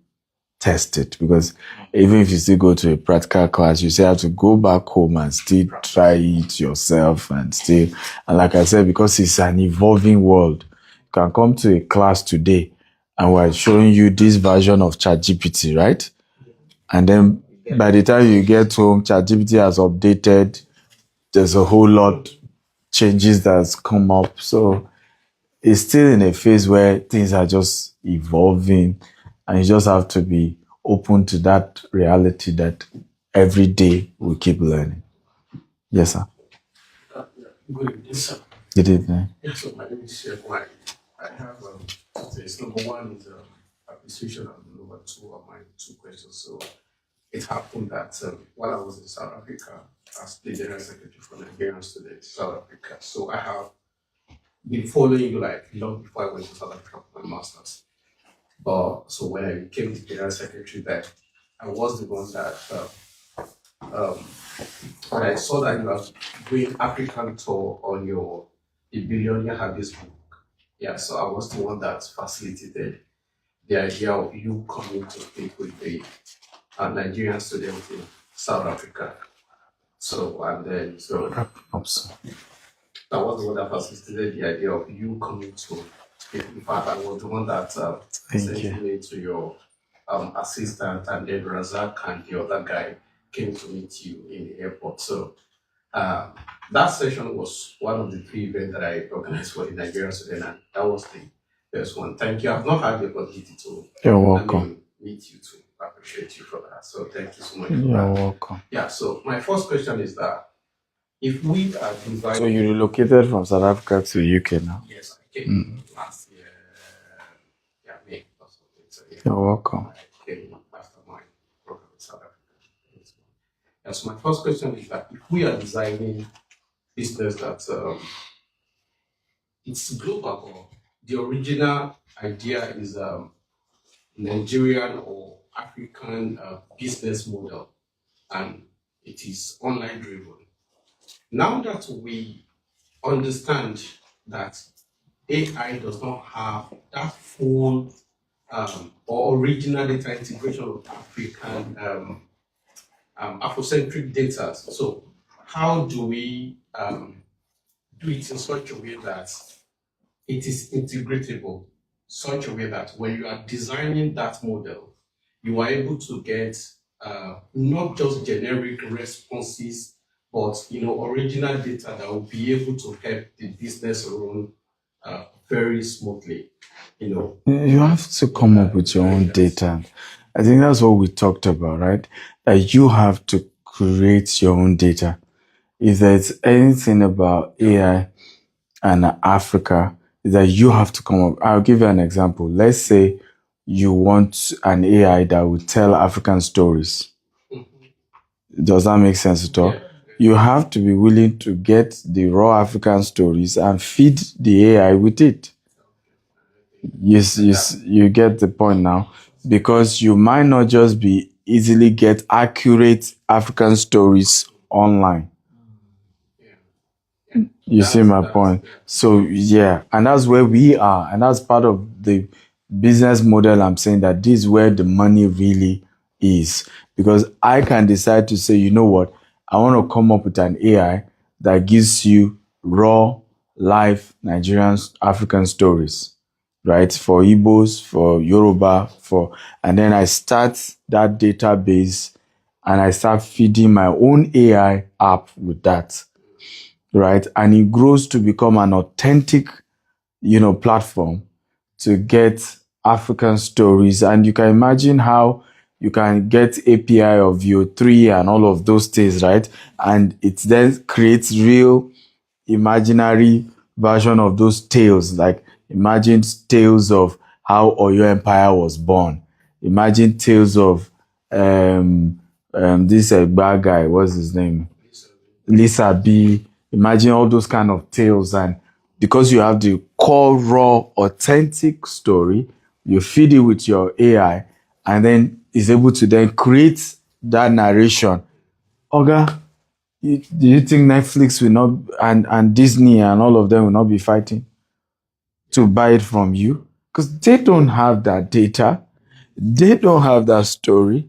test it, because even if you still go to a practical class, you still have to go back home and still try it yourself and like I said, because it's an evolving world, can come to a class today and we're showing you this version of ChatGPT, right? And then by the time you get home, ChatGPT has updated. There's a whole lot changes that's come up. So it's still in a phase where things are just evolving, and you just have to be open to that reality that every day we keep learning. Yes, sir. Good evening, sir. Good evening. So my name is Chef Wine. I have two things. Number one is appreciation, and number two are my two questions. So it happened that while I was in South Africa, as the general secretary for Nigerian students in South Africa, so I have been following you like long before I went to South Africa for my masters. But so when I became the general secretary there, I was the one that when I saw that you were doing African tour on your The Billionaire Habits book. Yeah, so I was the one that facilitated the idea of you coming to speak with the Nigerian students in South Africa. So and then that was the one that facilitated the idea of you coming to speak. In fact, I was the one that sent me to your assistant, and then Razak and the other guy came to meet you in the airport. So that session was one of the 3 events that I organized for the Nigerian student, and that was the first one. Thank you. I've not had the opportunity to meet you too. I appreciate you for that. So thank you so much. You're welcome. Yeah. So my first question is that if we are divided. So you relocated from South Africa to UK now? Yes, I came last year. Yeah, May. So, yeah. You're welcome. I came after my program in South Africa. Yeah, so my first question is that if we are designing business that it's global, or the original idea is Nigerian or African business model, and it is online driven. Now that we understand that AI does not have that full or original data integration of African Afrocentric data, so how do we do it in such a way that it is integratable, such a way that when you are designing that model, you are able to get not just generic responses, but original data that will be able to help the business run very smoothly. You have to come up with your own data. I think that's what we talked about, right? That you have to create your own data. If there's anything about AI and Africa, is that you have to come up. I'll give you an example. Let's say you want an AI that will tell African stories. Does that make sense at all? Yeah. You have to be willing to get the raw African stories and feed the AI with it. Yes, you get the point now. Because you might not just be easily get accurate African stories online. You see my point? So yeah, and that's where we are, and that's part of the business model. I'm saying that this is where the money really is, because I can decide to say, you know what, I want to come up with an AI that gives you raw, live Nigerian African stories, right? For Igbos, for Yoruba, and then I start that database and I start feeding my own AI app with that. Right, and it grows to become an authentic, platform to get African stories. And you can imagine how you can get API of VO3 and all of those things, right? And it then creates real imaginary version of those tales. Like imagine tales of how Oyo Empire was born. Imagine tales of this bad guy. What's his name? Lisa B. Imagine all those kind of tales, and because you have the core, raw, authentic story, you feed it with your AI, and then it's able to then create that narration. Oga, do you think Netflix will not, and Disney and all of them will not be fighting to buy it from you? Because they don't have that data. They don't have that story.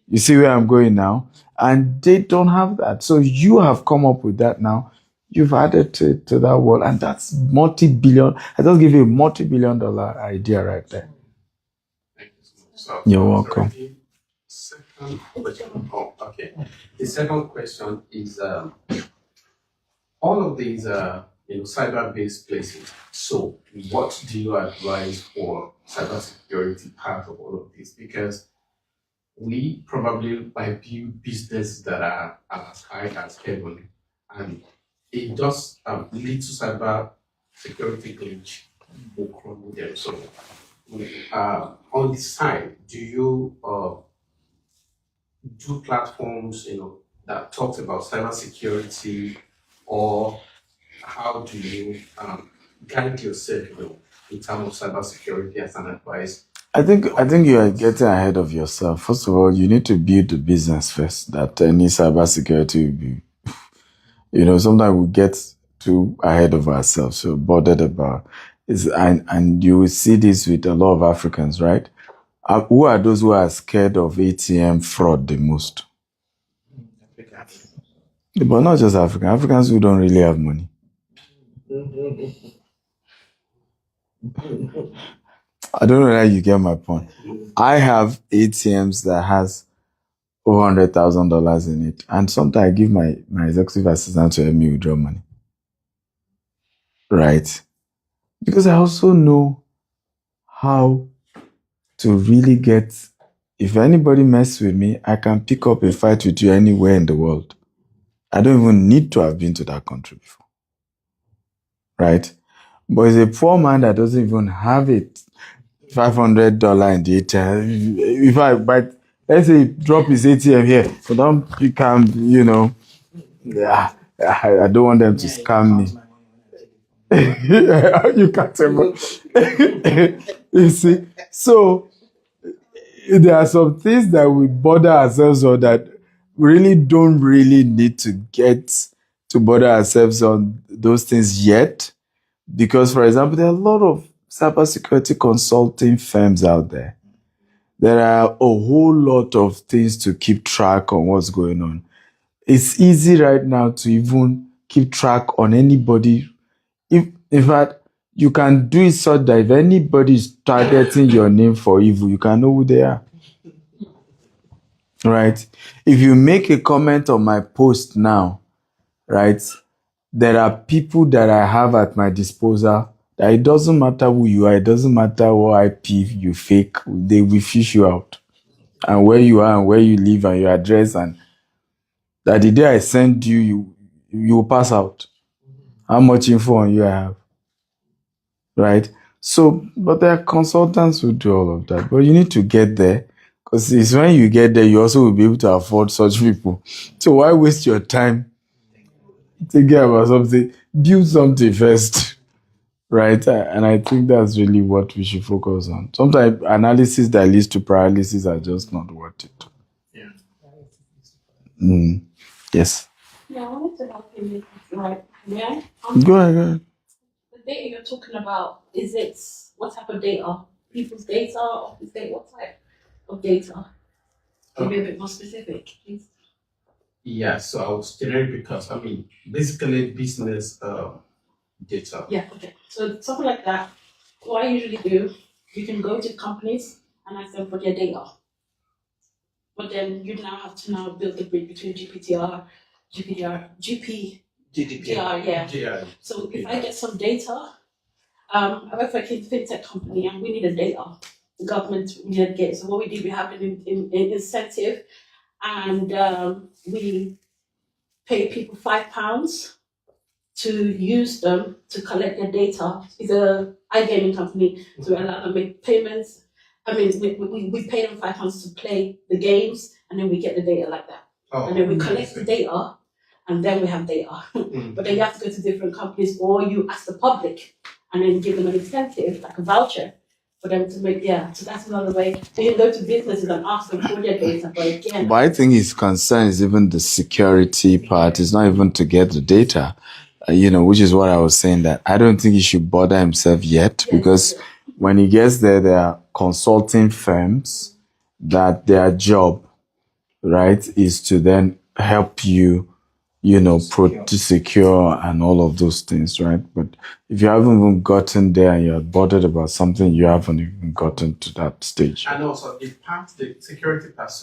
You see where I'm going now? And they don't have that. So you have come up with that now. you've added to that world, and that's multi-billion. I just give you a multi-billion-dollar idea right there. Thank you so much. So, You're welcome. Second question. Oh, okay. The second question is all of these cyber-based places. So, what do you advise for cybersecurity part of all of this? Because we probably might build businesses that are as high as heaven, and it just lead to cyber security glitch will crumble them. So, on the side, do you do platforms that talks about cybersecurity, or how do you guide yourself in terms of cybersecurity as an advice? I think you are getting ahead of yourself. First of all, you need to build the business first. That any cybersecurity will be. Sometimes we get too ahead of ourselves, so bothered about it. And you will see this with a lot of Africans, right? Who are those who are scared of ATM fraud the most? But not just Africans who don't really have money. I don't know whether you get my point. I have ATMs that has $400,000 in it, and sometimes I give my executive assistant to help me withdraw money. Right? Because I also know how to really get. If anybody messes with me, I can pick up a fight with you anywhere in the world. I don't even need to have been to that country before. Right? But it's a poor man that doesn't even have it. $500 in the ATM. If let's say drop his ATM here, so don't become, I don't want them to scam me. You can't even. You see, so there are some things that we bother ourselves on that really don't really need to get to bother ourselves on those things yet. Because, for example, there are a lot of cybersecurity consulting firms out there. There are a whole lot of things to keep track on what's going on. It's easy right now to even keep track on anybody. In fact, you can do it so that if anybody is targeting your name for evil, you can know who they are. Right? If you make a comment on my post now, right, there are people that I have at my disposal that it doesn't matter who you are, it doesn't matter what IP you fake, they will fish you out. And where you are and where you live and your address, and that the day I send you will pass out. How much info on you I have. Right? So, but there are consultants who do all of that. But you need to get there, because it's when you get there, you also will be able to afford such people. So why waste your time thinking about something? Build something first. Right? And I think that's really what we should focus on. Sometimes analysis that leads to paralysis are just not worth it. Yeah. Yes. Yeah, I wanted to help you with yeah. Go ahead. The data you're talking about, what type of data? People's data, office data, what type of data? Can you be a bit more specific, please? Yeah, so I was generic because basically business data. Yeah, okay. So something like that, what I usually do, you can go to companies and ask them for their data. But then you now have to build the bridge between GDPR, yeah. So if I get some data, I work for a fintech company and we need the data. The government needed to get it. So what we did, we have an incentive, and we pay people £5 to use them to collect their data. It's a iGaming company to allow them to make payments. We pay them £5 to play the games, and then we get the data like that. And then we collect the data, and then we have data. But then you have to go to different companies, or you ask the public, and then give them an incentive, like a voucher, for them to make, so that's another way. So you can go to businesses and ask them for their data, but again. But I think his concern is even the security part. It's not even to get the data, which is what I was saying, that I don't think he should bother himself yet, because when he gets there, there are consulting firms that their job, right, is to then help you, secure and all of those things, right? But if you haven't even gotten there and you're bothered about something, you haven't even gotten to that stage. And also, the security part,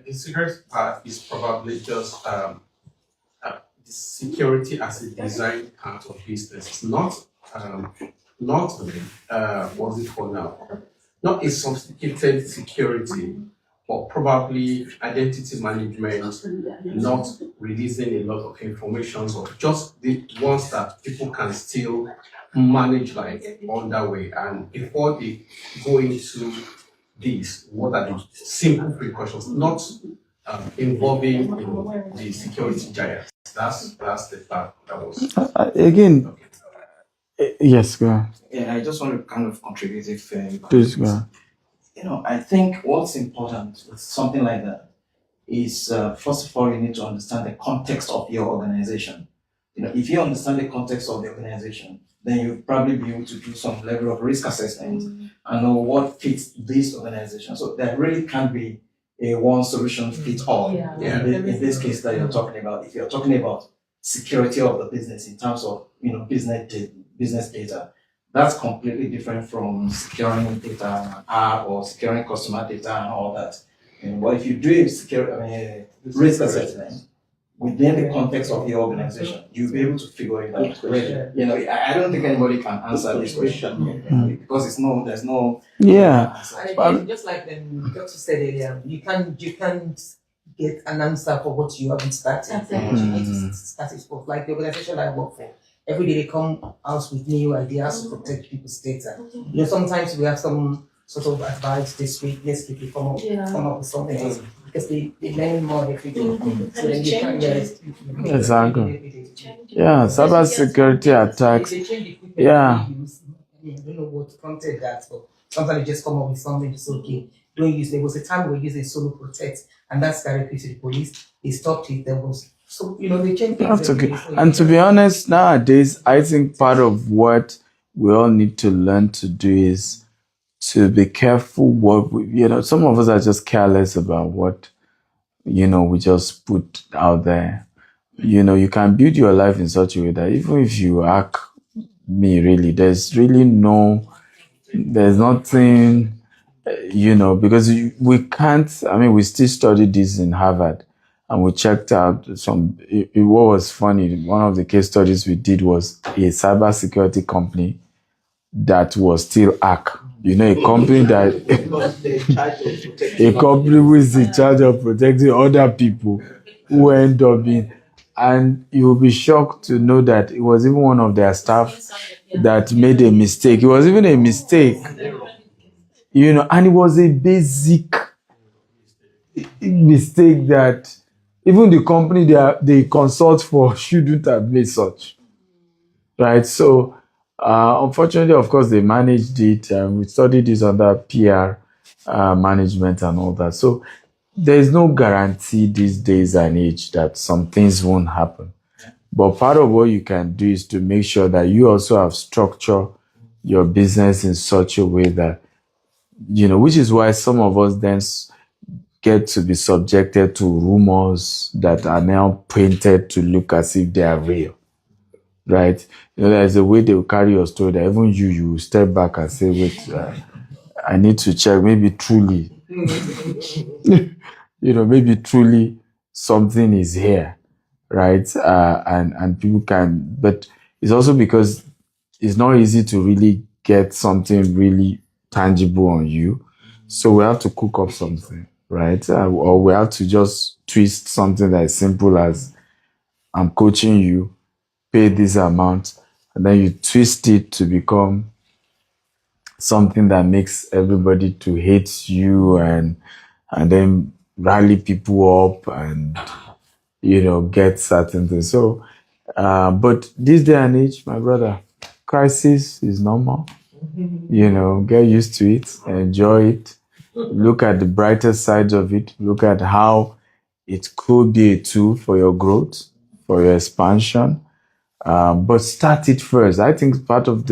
the security part is probably just the security as a design part of business. It's not what's it called now? Not a sophisticated security, but probably identity management, not releasing a lot of information, or just the ones that people can still manage on that way. And before they go into this, what are the simple precautions, not involving the security giants? That's the part that was again. Yes, go on. Yeah, I just want to kind of contribute if please go on. I think what's important with something like that is first of all, you need to understand the context of your organization. If you understand the context of the organization, then you'll probably be able to do some level of risk assessment and know what fits this organization. So there really can't be a one solution fits all. In this case that you're talking about, if you're talking about security of the business in terms of business data, that's completely different from securing data on an app or securing customer data and all that. But if you do a risk assessment within the context of your organization, you'll be able to figure it out. I don't think anybody can answer this question because there's no And just like Dr. said earlier, you can't get an answer for what you haven't started. You need to start it for, like the organization I work for. Every day they come out with new ideas to protect people's data. Sometimes we have some sort of advice this week, next week we come up with something else because they learn more every day. So then you can exactly. Yeah, cyber security attacks. They change the equipment they use. I don't know what prompted that, but sometimes they just come up with something that's okay. Don't use. There was a time we were using Solo Protect, and that's directly to the police. They stopped it. There was they changed things. That's okay. And to be honest, nowadays, I think part of what we all need to learn to do is to be careful what some of us are just careless about what we just put out there. You can build your life in such a way that even if you hack me, really, there's nothing, because we can't. I mean, we still studied this in Harvard, and we checked out what was funny. One of the case studies we did was a cybersecurity company that was still hack. A company that a company who is in charge of protecting other people who end up being, and you will be shocked to know that it was even one of their staff that made a mistake. It was even a mistake, and it was a basic mistake that even the company they consult for shouldn't have made such, right? So unfortunately, of course, they managed it, and we studied this under PR management and all that. So there is no guarantee these days and age that some things won't happen. But part of what you can do is to make sure that you also have structured your business in such a way that, which is why some of us then get to be subjected to rumors that are now painted to look as if they are real, right? There's a way they will carry your story that even you step back and say, wait, I need to check, maybe truly, maybe truly something is here, right? And people can, but it's also because it's not easy to really get something really tangible on you. So we have to cook up something, right? Or we have to just twist something that is simple as I'm coaching you, pay this amount, and then you twist it to become something that makes everybody to hate you and then rally people up and get certain things. So but this day and age, my brother, crisis is normal. Get used to it, enjoy it, look at the brighter sides of it, look at how it could be a tool for your growth, for your expansion. But start it first. I think part of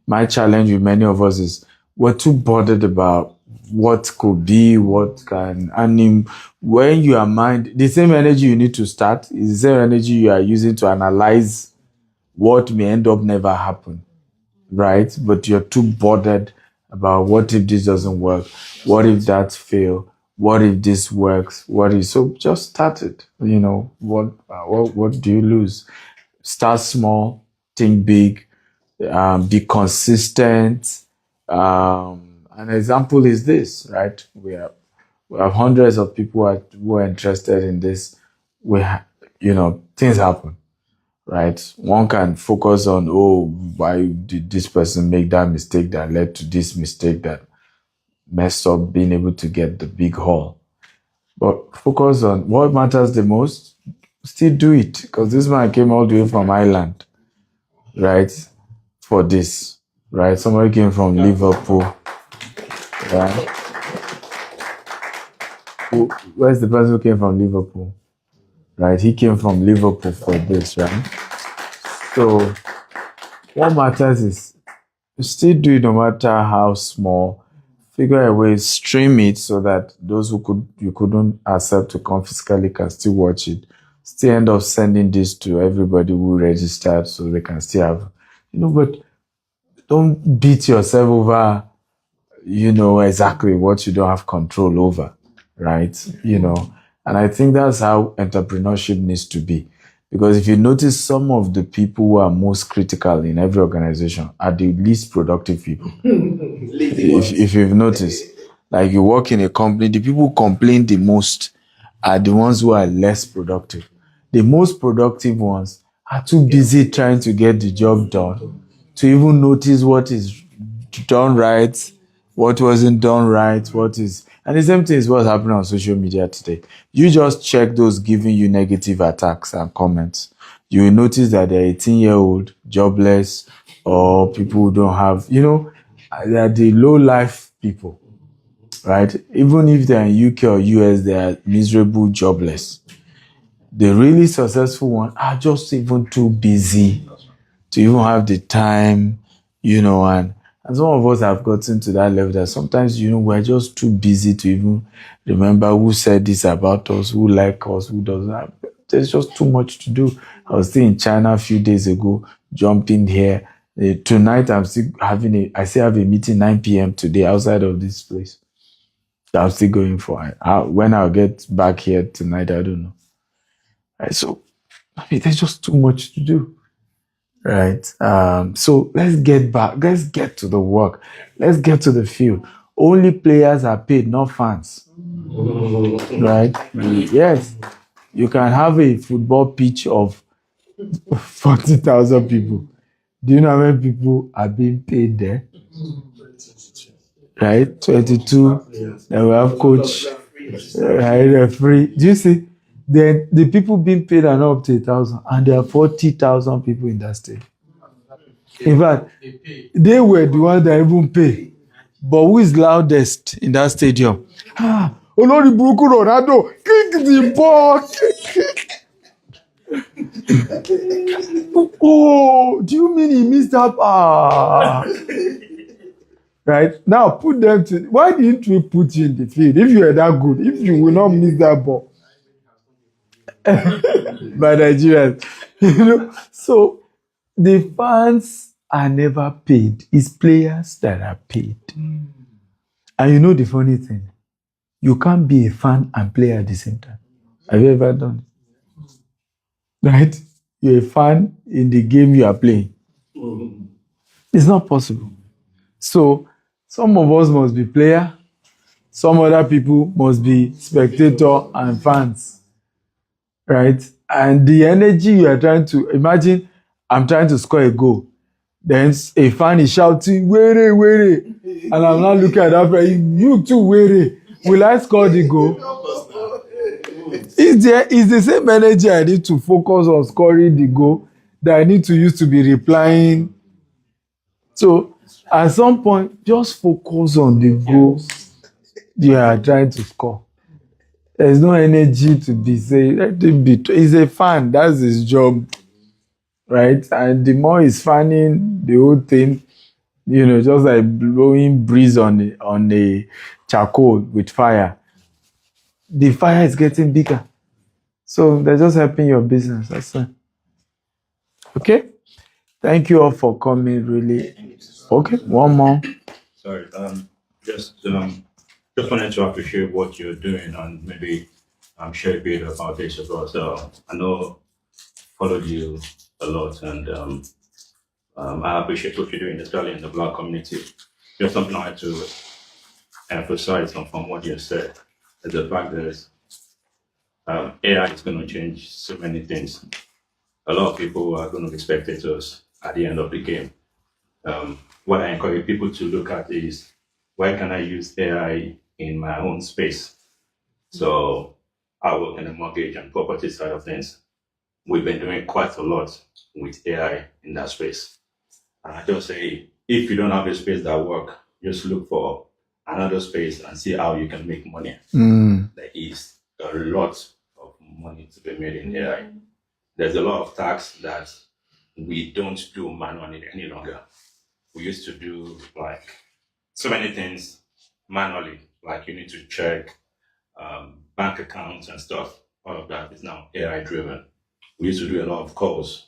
my challenge with many of us is we're too bothered about what could be, what can, and when you are mind, the same energy you need to start is the same energy you are using to analyze what may end up never happen, right? But you're too bothered about what if this doesn't work, what if that fail, what if this works, what if, so just start it. What do you lose? Start small, think big, be consistent. An example is this, right? We have hundreds of people who are interested in this. Things happen, right? One can focus on, why did this person make that mistake that led to this mistake that messed up being able to get the big haul. But focus on what matters the most. Still do it, because this man came all the way from Ireland, right? For this, right? Somebody came from Liverpool, right? Where's the person who came from Liverpool? Right? He came from Liverpool for this, right? So what matters is you still do it no matter how small. Figure a way, stream it so that those you couldn't accept to come physically can still watch it. Still end up sending this to everybody who registered so they can still have, but don't beat yourself over, exactly what you don't have control over, right? And I think that's how entrepreneurship needs to be. Because if you notice, some of the people who are most critical in every organization are the least productive people. if you've noticed, like you work in a company, the people who complain the most are the ones who are less productive. The most productive ones are too busy trying to get the job done to even notice what is done right, what wasn't done right, and the same thing is what's happening on social media today. You just check those giving you negative attacks and comments. You will notice that they're 18-year-old, jobless, or people who don't have, they're the low life people, right? Even if they're in UK or US, they are miserable, jobless. The really successful ones are just even too busy to even have the time, and some of us have gotten to that level that sometimes, we're just too busy to even remember who said this about us, who like us, who doesn't. There's just too much to do. I was still in China a few days ago, jumping here. Tonight, I still have a meeting 9 p.m. today outside of this place that I'm still going for. When I'll get back here tonight, I don't know. Right, so, there's just too much to do. Right. So let's get back. Let's get to the work. Let's get to the field. Only players are paid, not fans. Right? Yes. You can have a football pitch of 40,000 people. Do you know how many people are being paid there? Right? 22. Then we have coach, referee. Do you see? The people being paid are not up to 1,000, and there are 40,000 people in that state. In fact, they were the ones that even pay. But who is loudest in that stadium? Olori Buruku Ronaldo, kick the ball. Oh, do you mean he missed that? Right? Now put them to. Why didn't we put you in the field if you were that good? If you will not miss that ball. By Nigerians. So the fans are never paid. It's players that are paid. And the funny thing? You can't be a fan and player at the same time. Have you ever done it? Right? You're a fan in the game you are playing. It's not possible. So some of us must be player. Some other people must be spectator and fans. Right? And the energy you are trying to imagine, I'm trying to score a goal. Then a fan is shouting, "Were, were." And I'm not looking at that friend. You too, were. Will I score the goal? It's the same energy I need to focus on scoring the goal that I need to use to be replying. So at some point, just focus on the goal you are trying to score. There's no energy to be saying, he's a fan, that's his job, right? And the more he's fanning the whole thing, just like blowing breeze on a charcoal with fire, the fire is getting bigger. So they're just helping your business. That's it. Okay. Thank you all for coming. Really. Okay. One more. Sorry. Just wanted to appreciate what you're doing and maybe share a bit about this as well. So I know followed you a lot and I appreciate what you're doing, especially in the Black community. Just something I had to emphasize on from what you said is the fact that AI is going to change so many things. A lot of people are going to be spectators at the end of the game. What I encourage people to look at is where can I use AI in my own space? So I work in the mortgage and property side of things. We've been doing quite a lot with AI in that space. And I just say, if you don't have a space that works, just look for another space and see how you can make money. There is a lot of money to be made in AI. There's a lot of tasks that we don't do manually any longer. We used to do like so many things manually, like you need to check bank accounts and stuff. All of that is now AI driven. We used to do a lot of calls.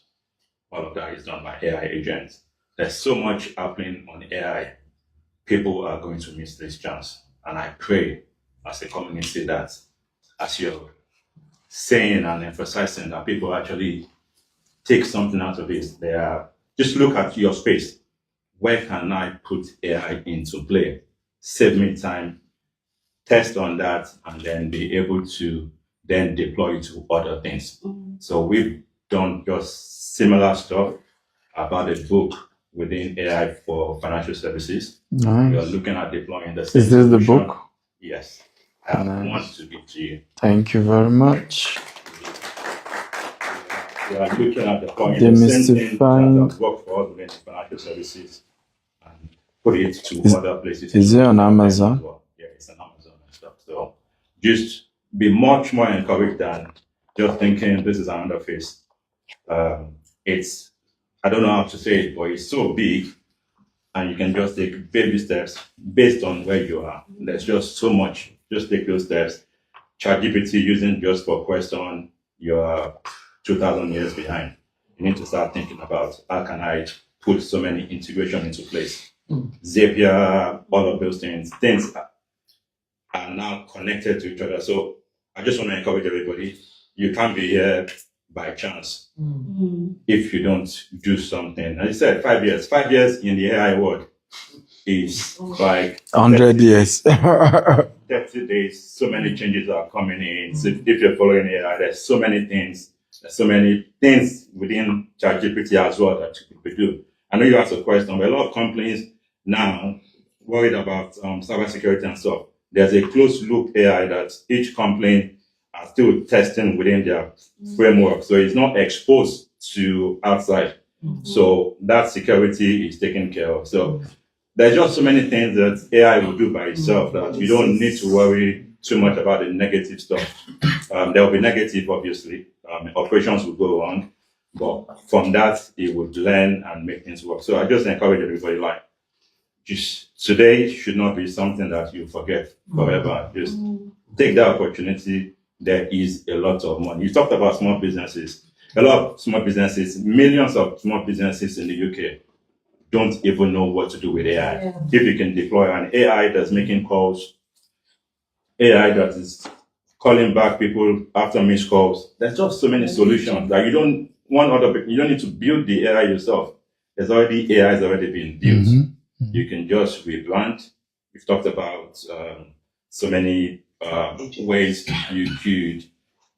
All of that is done by AI agents. There's so much happening on AI. People are going to miss this chance. And I pray as a community that as you're saying and emphasizing that people actually take something out of it, they are just look at your space. Where can I put AI into play? Save me time, test on that, and then be able to then deploy it to other things. So we've done just similar stuff about a book within AI for financial services. Nice. We are looking at deploying the same Is this the solution. book? Yes. I Nice. want to give to you. Thank you very much. We are looking at deploying the same thing that Demystifying. has worked for us within financial services and put it to other places. Is it on Amazon? As well. Yeah, it's on Amazon and stuff. So just be much more encouraged than just thinking this is another phase. It's, I don't know how to say it, but it's so big and you can just take baby steps based on where you are. There's just so much. Just take those steps. ChatGPT using just for question, you're 2,000 years behind. You need to start thinking about how can I put so many integration into place. Zapier, all of those things are now connected to each other. So I just want to encourage everybody, you can't be here by chance if you don't do something. As I said, 5 years. 5 years in the AI world is like 100 years. 30 days, so many changes are coming in. So if you're following AI, there's so many things within ChatGPT as well that you could do. I know you asked a question, but a lot of companies now worried about cybersecurity and stuff. There's a closed loop AI that each company are still testing within their framework. So it's not exposed to outside. So that security is taken care of. So there's just so many things that AI will do by itself that you don't need to worry too much about the negative stuff. There will be negative, obviously. Operations will go wrong, but from that, it would learn and make things work. So I just encourage everybody, like, just today should not be something that you forget forever. Just take that opportunity. There is a lot of money. You talked about small businesses. A lot of small businesses, millions of small businesses in the UK don't even know what to do with AI. Yeah. If you can deploy an AI that's making calls, AI that is calling back people after missed calls, there's just so many solutions that you don't need to build the AI yourself. AI has already been built. You can just rebrand. We've talked about so many ways you could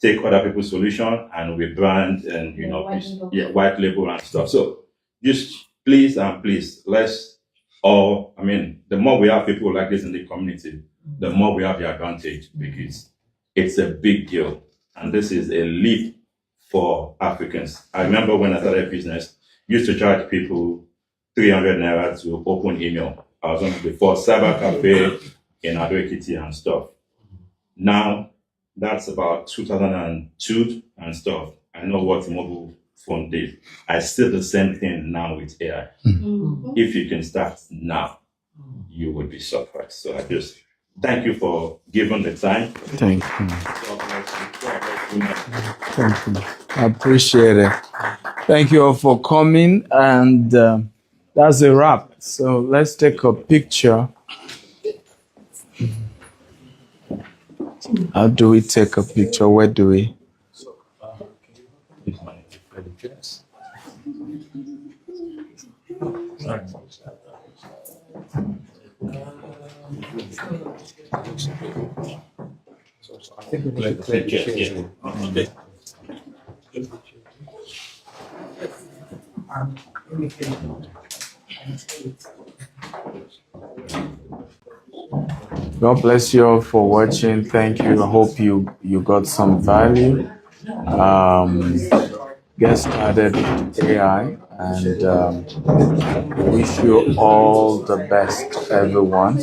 take other people's solution and rebrand and white label and stuff. So just please, let's all, the more we have people like this in the community, the more we have the advantage because it's a big deal. And this is a leap for Africans. I remember when I started business, used to charge people 300 naira to open email. I was on before cyber cafe in Ado-Ekiti and stuff. Now that's about 2002 and stuff. I know what mobile phone did. I still the same thing now with AI. If you can start now, you would be surprised. So I just Thank you for giving the time. Thank you. God bless you. Thank you. I appreciate it. Thank you all for coming, and that's a wrap. So let's take a picture. How do we take a picture? Where do we? I think we need to clear the chairs. God bless you all for watching. Thank you. I hope you got some value. Get started with AI, and wish you all the best, everyone.